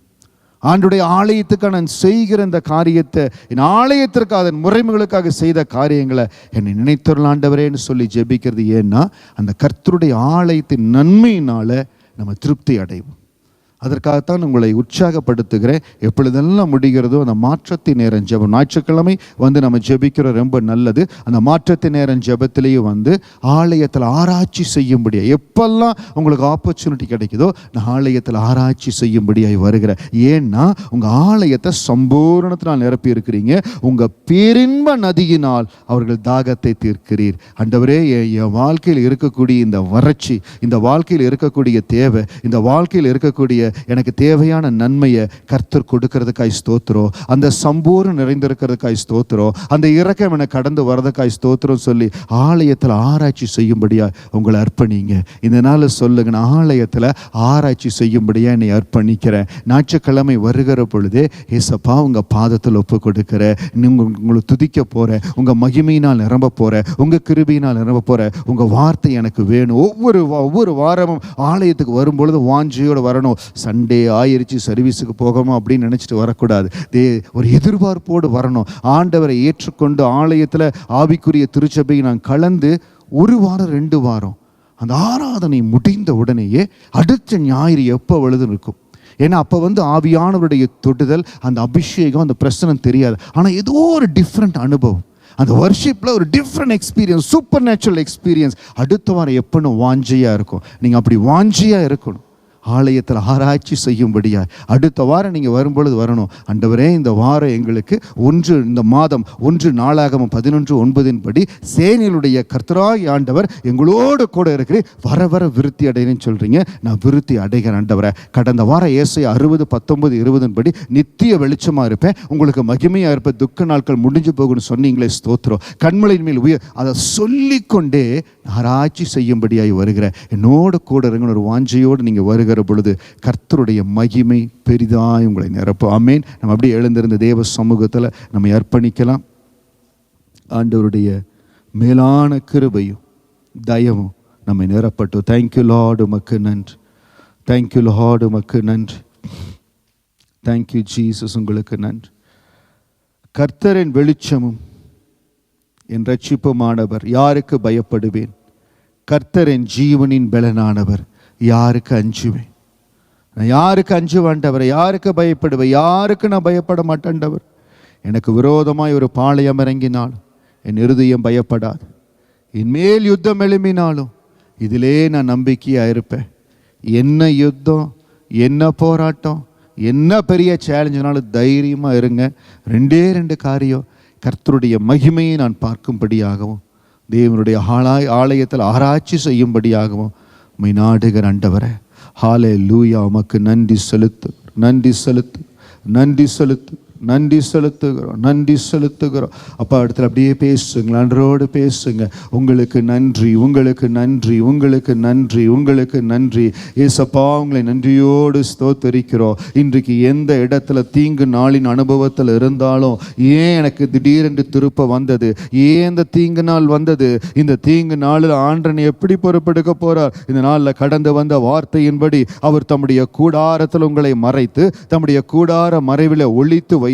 Speaker 1: ஆண்டுடைய ஆலயத்துக்காக நான் செய்கிற இந்த காரியத்தை, என் ஆலயத்திற்கு அதன் முறைமைகளுக்காக செய்த காரியங்களை என்னை நினைத்தருள் ஆண்டவரேன்னு சொல்லி ஜெபிக்கிறது. ஏன்னா அந்த கர்த்தருடைய ஆலயத்தின் நன்மையினால நம்ம திருப்தி அடைவோம். அதற்காகத்தான் உங்களை உற்சாகப்படுத்துகிறேன். எப்பொழுதெல்லாம் முடிகிறதோ அந்த மாற்றத்தின் நேரம் ஜெபம், ஞாயிற்றுக்கிழமை நம்ம ஜெபிக்கிற ரொம்ப நல்லது. அந்த மாற்றத்தின் நேரம் ஜெபத்திலேயே ஆலயத்தில் ஆராய்ச்சி செய்யும்படியாக எப்பெல்லாம் உங்களுக்கு ஆப்பர்ச்சுனிட்டி கிடைக்குதோ நான் ஆலயத்தில் ஆராய்ச்சி செய்யும்படியாய் வருகிறேன். ஏன்னா உங்கள் ஆலயத்தை சம்பூரணத்தினால் நிரப்பி இருக்கிறீங்க. உங்கள் பேரின்ப நதியினால் அவர்கள் தாகத்தை தீர்க்கிறீர். ஆண்டவரே, என் வாழ்க்கையில் இருக்கக்கூடிய இந்த வறட்சி, இந்த வாழ்க்கையில் இருக்கக்கூடிய தேவை, இந்த வாழ்க்கையில் இருக்கக்கூடிய எனக்கு தேவையான நன்மையை கர்த்தர் கொடுக்கிறதுக்காய் ஸ்தோத்திரம். அந்த சம்பூர்ணம் நிறைந்திருக்கிறதுக்காய் ஸ்தோத்திரம். அந்த இரக்கம் எனக்கு கடந்து வரதுக்காய் ஸ்தோத்திரம் சொல்லி ஆலயத்தில் ஆராய்ச்சி செய்யும்படியா உங்களை அர்ப்பணிங்க. இந்த நாள் சொல்லுங்க, நான் ஆலயத்தில் ஆராய்ச்சி செய்யும்படியா என்னை அர்ப்பணிக்கிறேன். ஞாயிற்றுக்கிழமை வருகிற பொழுதே ஏசப்பா உங்கள் பாதத்தில் ஒப்பு கொடுக்கிறேன். உங்களை துதிக்க போகிறேன், உங்கள் மகிமையினால் நிரம்ப போகிறேன், உங்கள் கிருபையினால் நிரம்ப போகிறேன். உங்கள் வார்த்தை எனக்கு வேணும். ஒவ்வொரு வாரமும் ஆலயத்துக்கு வரும்பொழுது வாஞ்சியோடு வரணும். சண்டே ஆயிருச்சு, சர்வீஸுக்கு போகணும் அப்படின்னு நினச்சிட்டு வரக்கூடாது. ஒரு எதிர்பார்ப்போடு வரணும். ஆண்டவரை ஏற்றுக்கொண்டு ஆலயத்தில் ஆவிக்குரிய திருச்சபையை நான் கலந்து 1 வாரம் 2 வாரம் அந்த ஆராதனை முடிந்த உடனேயே அடுத்த ஞாயிறு எப்போ வழுது இருக்கும். ஏன்னா அப்போ ஆவியானவருடைய தொடுதல், அந்த அபிஷேகம், அந்த பிரசனம் தெரியாது. ஆனால் ஏதோ ஒரு டிஃப்ரெண்ட் அனுபவம், அந்த வர்ஷிப்பில் ஒரு different experience, super natural experience அடுத்த வாரம் எப்போன்னு வாஞ்சியாக இருக்கும். நீங்கள் அப்படி வாஞ்சியாக இருக்கணும். ஆலயத்தில் ஆராய்ச்சி செய்யும்படியா அடுத்த வாரம் நீங்கள் வரும்பொழுது வரணும். ஆண்டவரே, இந்த வாரம் எங்களுக்கு இந்த மாதம் 1 நாளாகமம் 11:9 படி சேனைகளுடைய கர்த்தராகிய ஆண்டவர் எங்களோடு கூட இருக்கிறேன், வர வர விருத்தி அடைகிறேன்னு சொல்கிறீங்க. நான் விருத்தி அடைகிறேன் ஆண்டவரை. கடந்த வாரம் ஏசாயா 60:19-20 படி நித்திய வெளிச்சமாக இருப்பேன், உங்களுக்கு மகிமையாக இருப்பேன், துக்க நாட்கள் முடிஞ்சு போகணும்னு சொன்னீங்களே, ஸ்தோத்திரம். கண்மலையின் மேல் அதை சொல்லிக்கொண்டே ஆராய்ச்சி செய்யும்படியாய் வருகிறேன். என்னோடு கூட இருங்கன்னு ஒரு வாஞ்சையோடு நீங்கள் வருகிற பொழுது கர்த்தருடைய மகிமை பெரிதாய் உங்களை நிரப்பும். ஆமென். நம்ம அப்படியே எழுந்திருந்த தேவ சமூகத்தில் நம்ம அர்ப்பணிக்கலாம். ஆண்டவருடைய மேலான கிருபையும் தயவும் நம்மை நிரப்பட்டும். தேங்க்யூ லார்டு, உமக்கு நன்றி. தேங்க்யூ லார்டு, உமக்கு நன்றி. தேங்க்யூ ஜீசஸ், உங்களுக்கு நன்றி. கர்த்தரின் வெளிச்சமும் என் ரட்சிப்புமானவர், யாருக்கு பயப்படுவேன்? கர்த்தரின் ஜீவனின் பலனானவர், யாருக்கு அஞ்சுவேன்? நான் யாருக்கு அஞ்சுவேன்டவர்? யாருக்கு பயப்படுவேன்? யாருக்கு நான் பயப்பட மாட்டேன்டவர்? எனக்கு விரோதமாய் ஒரு பாளையம் இறங்கினாலும் என் இருதயம் பயப்படாது. என் மேல் யுத்தம் எழும்பினாலும் இதிலே நான் நம்பிக்கையாக இருப்பேன். என்ன யுத்தம், என்ன போராட்டம், என்ன பெரிய சேலஞ்சுனாலும் தைரியமாக இருங்க. 2 காரியம், கர்த்தருடைய மகிமையை நான் பார்க்கும்படியாகவும் தேவனுடைய ஆலயத்தில் ஆராய்ச்சி செய்யும்படியாகவும் உம்மை நாடுகிற ஆண்டவரே, ஹல்லேலூயா. உமக்கு நன்றி செலுத்து, நன்றி செலுத்து, நன்றி செலுத்து, நன்றி செலுத்துகிறோம், நன்றி செலுத்துகிறோம். அப்பா இடத்துல அப்படியே பேசுங்க, அன்றோடு பேசுங்க. உங்களுக்கு நன்றி, உங்களுக்கு நன்றி, உங்களுக்கு நன்றி, உங்களுக்கு நன்றி. ஏசப்பா, உங்களை நன்றியோடு ஸ்தோத்தரிக்கிறோம். இன்றைக்கு எந்த இடத்துல தீங்கு நாளின் அனுபவத்தில் இருந்தாலும், ஏன் எனக்கு திடீரென்று திருப்ப வந்தது, ஏன் இந்த தீங்கு நாள் வந்தது, இந்த தீங்கு நாளில் ஆண்டவன் எப்படி பொறுப்பெடுக்க போறார்? இந்த நாளில் கடந்து வந்த வார்த்தையின்படி அவர் தம்முடைய கூடாரத்தில் உங்களை மறைத்து, தம்முடைய கூடார மறைவில் ஒளித்து வைத்து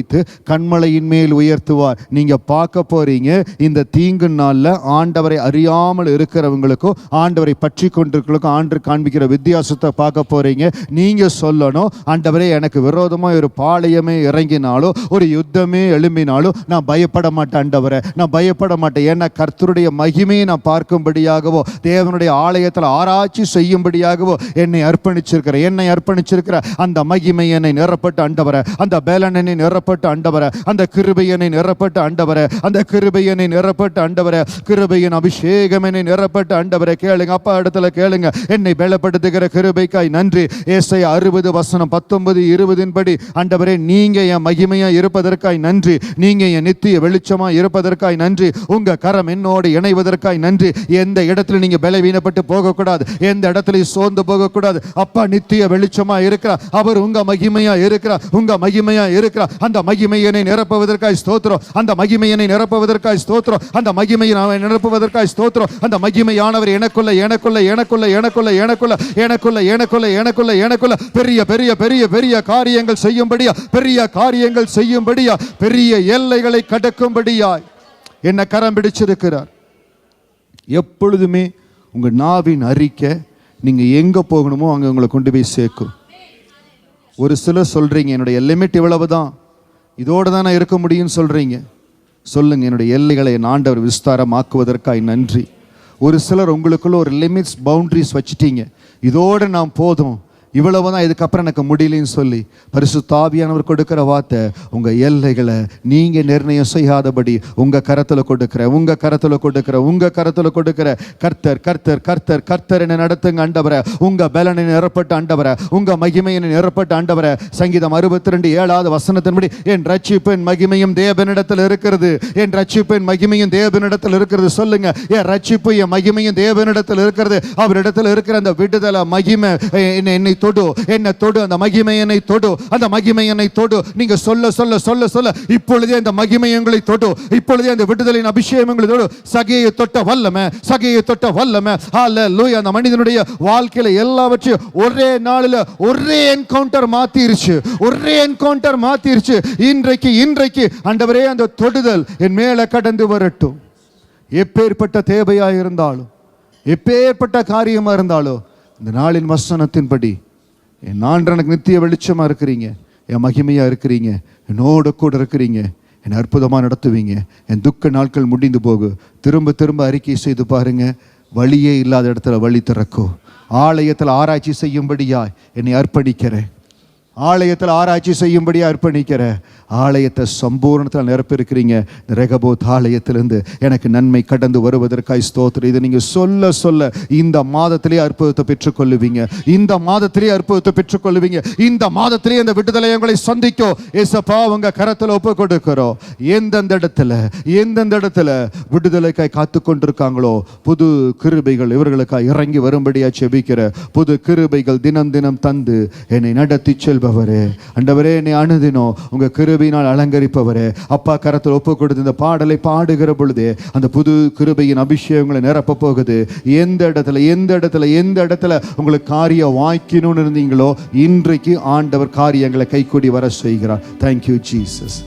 Speaker 1: கண்மலையின் மேல் உயர்த்துவார். நீங்க பார்க்க போறீங்க, இந்த தீங்கு நாள்ல ஆண்டவரை அறியாமல் இருக்கிறவங்களுக்கும் ஆண்டவரை பற்றி கொண்டிருக்கிறவங்களுக்கும் ஆண்டு காண்பிக்கிற வித்தியாசத்தை பார்க்க போறீங்க. நீங்க சொல்லணும், ஆண்டவரே, எனக்கு விரோதமா ஒரு பாளையமே இறங்கினாலோ ஒரு யுத்தமே எழும்பினாலும் நான் பயப்பட மாட்டேன் ஆண்டவரே, நான் பயப்பட மாட்டேன். ஏன்னா கர்த்தருடைய மகிமையை நான் பார்க்கும்படியாகவோ தேவனுடைய ஆலயத்தில் ஆராய்ச்சி செய்யும்படியாகவோ என்னை அர்ப்பணிச்சிருக்கிற அந்த மகிமை என்னை நிரப்பட்ட ஆண்டவரே, அந்த பேலன் என்னை நிரப்பட்ட ஆண்டவரே, அந்த கிருபையனை நிரப்பட்ட ஆண்டவரே, அந்த கிருபையனை நிரப்பட்ட ஆண்டவரே, கிருபையின் அபிஷேகம் என்னை நிரப்பட்ட ஆண்டவரே. கேளுங்க, அப்பா இடத்துல கேளுங்க. என்னை பலப்படுத்துகிற கிருபைக்காய் நன்றி. ஏசாயா 60:19-20 படி ஆண்டவரே, நீங்க என் மகிமையா இருப்பதற்காய் நன்றி, நீங்க என் நித்திய வெளிச்சமா இருப்பதற்காய் நன்றி, உங்க கரம் என்னோடு இணைவதற்காய் நன்றி. எந்த இடத்துல நீங்க பலவீனப்பட்டு போகக்கூடாது, எந்த இடத்துல சோர்ந்து போகக்கூடாது. அப்பா நித்திய வெளிச்சமா இருக்கிறார், அவர் உங்க மகிமையா இருக்கிறார், உங்க மகிமையா இருக்கிறார். அந்த மகிமையனை நிரப்புவதற்காய் ஸ்தோத்திரம், அந்த மகிமையனை நிரப்புவதற்காய் ஸ்தோத்திரம், அந்த மகிமையை நிரப்புவதற்காய் ஸ்தோத்திரம். அந்த மகிமையானவர் எனக்குள்ள எனக்குள்ள எனக்குள்ள எனக்குள்ள எனக்குள்ள எனக்குள்ள எனக்குள்ள எனக்குள்ள எனக்குள்ள பெரிய பெரிய பெரிய பெரிய காரியங்கள் செய்யும்படியா, பெரிய காரியங்கள் செய்யும்படியா, பெரிய எல்லைகளை கடக்கும்படியாய் என்ன கரம் பிடிச்சிருக்கிறார். எப்பொழுதுமே உங்க நாவின் அறிக்கை நீங்க எங்க போகணுமோ அங்க உங்களை கொண்டு போய் சேர்க்கும். ஒரு சிலர் சொல்றீங்க, என்னுடைய லிமிட் இவ்வளவு தான், இதோடு தான் நான் இருக்க முடியும்னு சொல்றீங்க. சொல்லுங்க, என்னுடைய எல்லைகளை என் ஆண்டவர் விஸ்தாரமாக்குவதற்காய் நன்றி. ஒரு சிலர் உங்களுக்குள்ள ஒரு லிமிட்ஸ், பவுண்டரிஸ் வச்சுட்டீங்க, இதோடு நான் போதும், இவ்வளவுதான், இதுக்கப்புறம் எனக்கு முடியலன்னு சொல்லி பரிசுத்த ஆவியானவர் கொடுக்கிற வார்த்தை, உங்க எல்லைகளை நீங்க நிர்ணயம் செய்யாதபடி உங்க கரத்துல கொடுக்கிற கர்த்தர் கர்த்தர் கர்த்தர் கர்த்தர் என்ன நடத்துங்க ஆண்டவரே. உங்க பலனை நிரப்பட்ட ஆண்டவரே, உங்க மகிமையை நிரப்பட்ட ஆண்டவரே. சங்கீதம் 62:7 வசனத்தின்படி, என் ரட்சிப்பின் மகிமையும் தேவனிடத்தில் இருக்கிறது, என் ரட்சிப்பின் மகிமையும் தேவனிடத்தில் இருக்கிறது. சொல்லுங்க, என் ரட்சிப்பு என் மகிமையும் தேவனிடத்தில் இருக்கிறது. அவரிடத்தில் இருக்கிற அந்த விடுதலை மகிமை என்னை தொடு, என்ன தொடு, அந்த மகிமை என்னை தொடு, அந்த மகிமை என்னை தொடு. நீங்க சொல்ல சொல்ல சொல்ல சொல்ல இப்பொழுதே அந்த மகிமை எங்களை தொடு, இப்பொழுதே அந்த விடுதலின் அபிஷேகம் எங்களை தொடு. சகையை தொட்ட வல்லமை, சகையை தொட்ட வல்லமை. ஹல்லேலூயா. அந்த மனிதனுடைய வாழ்க்கையில எல்லாவற்றையும் ஒரே நாளில் ஒரே என்கவுண்டர் மாத்திருச்சு. இன்றைக்கு ஆண்டவரே, அந்த தொடுதல் என் மேல கடந்து வரட்டும். எப்பேற்பட்ட தேவையா இருந்தாலும், எப்பேற்பட்ட காரியமா இருந்தாலும், இந்த நாளின் வசனத்தின்படி என் ஆண்டவனுக்கு நித்திய வெளிச்சமா இருக்கிறீங்க, என் மகிமையா இருக்கிறீங்க, என்னோட கூட இருக்கிறீங்க, என்னை அற்புதமாக நடத்துவீங்க. என் துக்க நாட்கள் முடிந்து போகு. திரும்ப அறிக்கை செய்து பாருங்க, வழியே இல்லாத இடத்துல வழி திறக்கும். ஆலயத்தில் ஆராய்ச்சி செய்யும்படியாய் என்னை அர்ப்பணிக்கிறேன், ஆலயத்தை சம்பூர்ணத்தில் நிரப்பிருக்கிறீங்க. ரெகபோத் ஆலயத்திலிருந்து எனக்கு நன்மை கடந்து வருவதற்காய் ஸ்தோத்திரம். இதை நீங்கள் சொல்ல சொல்ல இந்த மாதத்திலே அற்புதத்தை பெற்றுக்கொள்ளுவீங்க, இந்த மாதத்திலே அந்த விடுதலை உங்களை சந்திக்கும். ஏசப்பா, உங்க கரத்தில் ஒப்பு கொடுக்கிறோம். எந்தெந்த இடத்துல விடுதலைக்காய் காத்து கொண்டிருக்காங்களோ, புது கிருபைகள் இவர்களுக்காய் இறங்கி வரும்படியா செபிக்கிற. புது கிருபைகள் தினம் தினம் தந்து என்னை நடத்தி செல்பவரே, ஆண்டவரே, என்னை அனுதினம் உங்க கிருபையினால் அலங்கரிப்பவரே. அப்பா கரத்தில் ஒப்பு கொடுத்து இந்த பாடலை பாடுகிற பொழுதே அந்த புது கிருபையின் அபிஷேகங்களை நிரப்ப போகுது. எந்த இடத்துல உங்களுக்கு காரியம் வாய்க்கணும்னு இருந்தீங்களோ, இன்றைக்கு ஆண்டவர் காரியங்களை கைக்கூடி வர செய்கிறார். Thank you Jesus.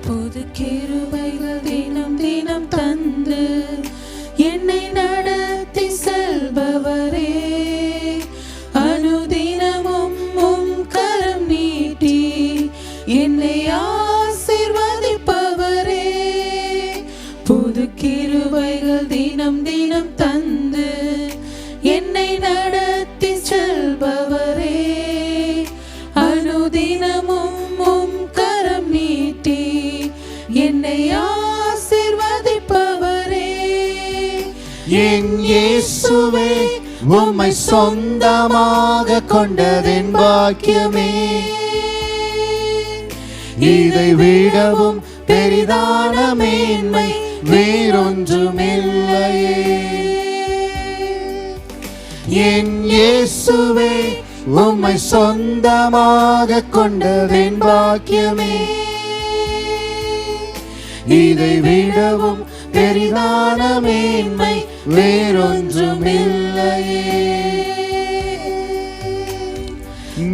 Speaker 2: புது கிருபைகள் தினம் தினம் தந்து என்னை நடத்தி செல்பவரே, அனுதினமும் உம் கரம் நீட்டி என்னை ஆசீர்வதிப்பவரே. புது கிருபைகள் தினம் தினம் தந்து என்னை நடத்தி செல்பவரே, அனுதினமும் உம் கரம் நீட்டி என்னை ஆசீர்வதிப்பவரே.
Speaker 1: என் இயேசுவே, உம்மை சொந்தமாக கொண்டதென் பாக்கியமே, இதை விடவும் பெரிதான மேன்மை வேறொன்றுமில்லையே. என் இயேசுவே, உம்மை சொந்தமாக கொண்டதென் பாக்கியமே, இதை விடவும் பெரிதான மேன்மை வேறொன்றுமில்லையே.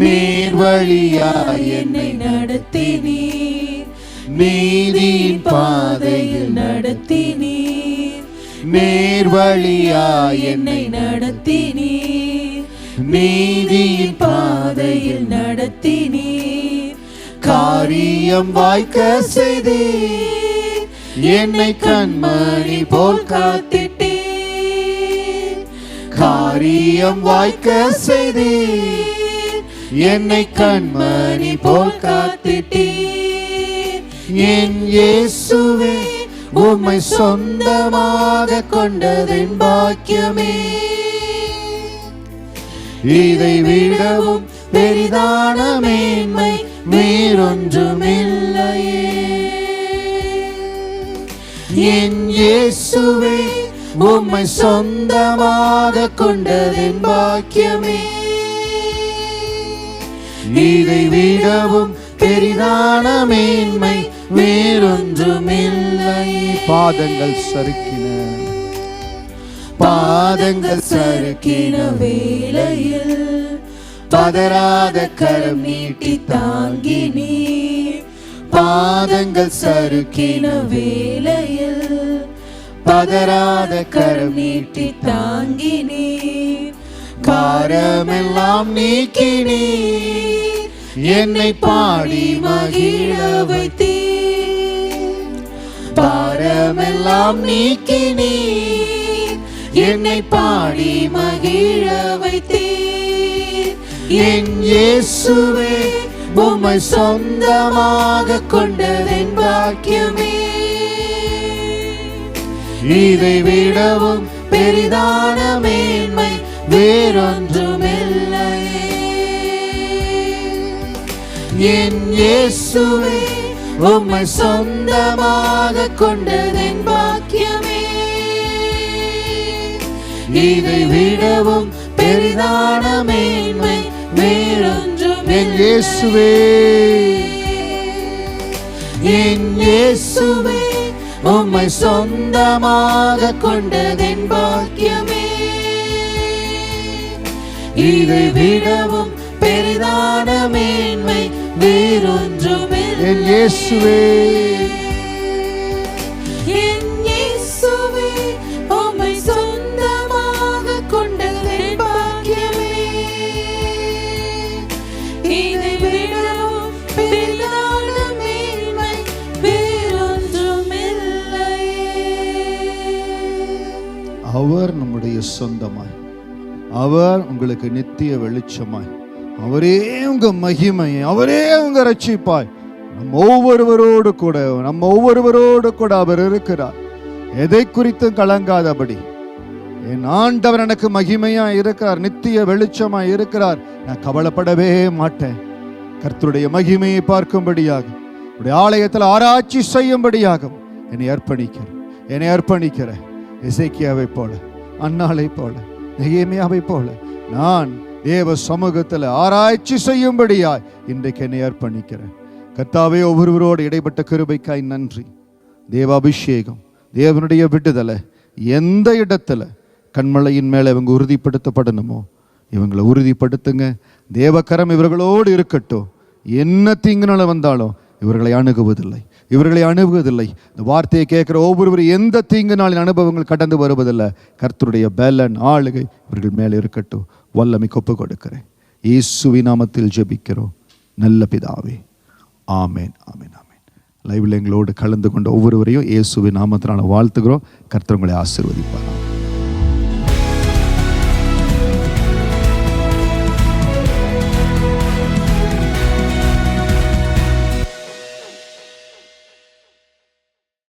Speaker 1: நீர் வழியாய் என்னை நடத்தினீர், நீதியின் பாதையில் நடத்தினீர். நீர் வழியாய் என்னை நடத்தினீர், நீதியின் பாதையில் நடத்தினீர். காரியம் வாய்க்க செய்தீர், என்னை கண்மணி போல் காத்திட்டீர். காரியம் வாய்க்க செய்தீர், என்னை கண்மணி போல் காத்திட்டீர். என் இயேசுவே, உம்மை சொந்தமாக கொண்டதென் பாக்கியமே, இதை விடவும் பெரிதான மேன்மை வேறொன்றுமில்லையே. என் இயேசுவே, உம்மை சொந்தமாக கொண்டதென் பாக்கியமே, இதை விடவும் பெரிதான மேன்மை வேறொன்றுமில்லையே. பாதங்கள் சறுக்கின வேளையில் பதறாத கரம் நீட்டி தாங்கினீர். பாதங்கள்
Speaker 2: சறுக்கின வேளையில் பதறாத கரம் நீட்டி தாங்கினீர், பாரமெல்லாம் நீக்கினீர், என்னை பாடி மகிழ வைத்தீர். பாரமெல்லாம் நீக்கினீர், என்னை பாடி மகிழ வைத்தீர். என் இயேசுவே, உம்மை சொந்தமாக கொண்டதென் பாக்கியமே. இதை விடவும் பெரிதான மேன்மை வேறொன்றுமில்லை. என் இயேசுவே, உம்மை சொந்தமாக கொண்டதென் பாக்கியமே. இதை விடவும் பெரிதான மேன்மை வேறொன்றுமில்லை.
Speaker 1: என் இயேசுவே,
Speaker 2: என் இயேசுவே, உம்மை சொந்தமாக கொண்டதென் பாக்கியமே. இதை விடவும் பெரிதான மேன்மை வேறொன்றுமில்லை.
Speaker 1: என் இயேசுவே,
Speaker 2: என் இயேசுவே, உம்மை சொந்தமாக கொண்டதென் பாக்கியமே. இதை விடவும் பெரிதான மேன்மை வேறொன்றுமில்லை.
Speaker 1: அவர் நம்முடைய சொந்தமாய், அவர் உங்களுக்கு நித்திய வெளிச்சமாய், அவரே உங்க மகிமை, அவரே உங்க ரட்சிப்பாய், நம்ம ஒவ்வொருவரோடு கூட அவர் இருக்கிறார். எதை குறித்தும் கலங்காதபடி, என் ஆண்டவர் எனக்கு மகிமையா இருக்கிறார், நித்திய வெளிச்சமாய் இருக்கிறார், நான் கவலைப்படவே மாட்டேன். கர்த்தருடைய மகிமையை பார்க்கும்படியாக, உடைய ஆலயத்தில் ஆராய்ச்சி செய்யும்படியாக என்னை அர்ப்பணிக்கிறேன். எசேக்கியாவை போல, அன்னாளை போல, நெகேமியாவை போல நான் தேவ சமூகத்தில் ஆராய்ச்சி செய்யும்படியாய் இன்றைக்கு என்னை அர்ப்பணிக்கிறேன். கர்த்தாவே, ஒவ்வொருவரோடு இடைப்பட்ட கிருபைக்காய் நன்றி. தேவ அபிஷேகம், தேவனுடைய விடுதலை எந்த இடத்துல கண்மலையின் மேலே இவங்க உறுதிப்படுத்தப்படணுமோ இவங்களை உறுதிப்படுத்துங்க. தேவக்கரம் இவர்களோடு இருக்கட்டும். என்ன தீங்குனால வந்தாலும் இவர்களை அணுகுவதில்லை. இந்த வார்த்தையை கேட்கிற ஒவ்வொருவரும் எந்த தீங்கு நாளின் அனுபவங்கள் கடந்து வருவதில்லை. கர்த்தருடைய பலன் ஆளுகை இவர்கள் மேலே இருக்கட்டும். வல்லமை ஒப்பு கொடுக்கிறேன். இயேசுவின் நாமத்தில் ஜெபிக்கிறோம் நல்ல பிதாவே, ஆமேன், ஆமேன், ஆமேன். லைவ்ல எங்களோடு கலந்து கொண்ட ஒவ்வொருவரையும் இயேசுவின் நாமத்தினால வாழ்த்துகிறோம். கர்த்தர் உங்களை ஆசீர்வதிப்பார்.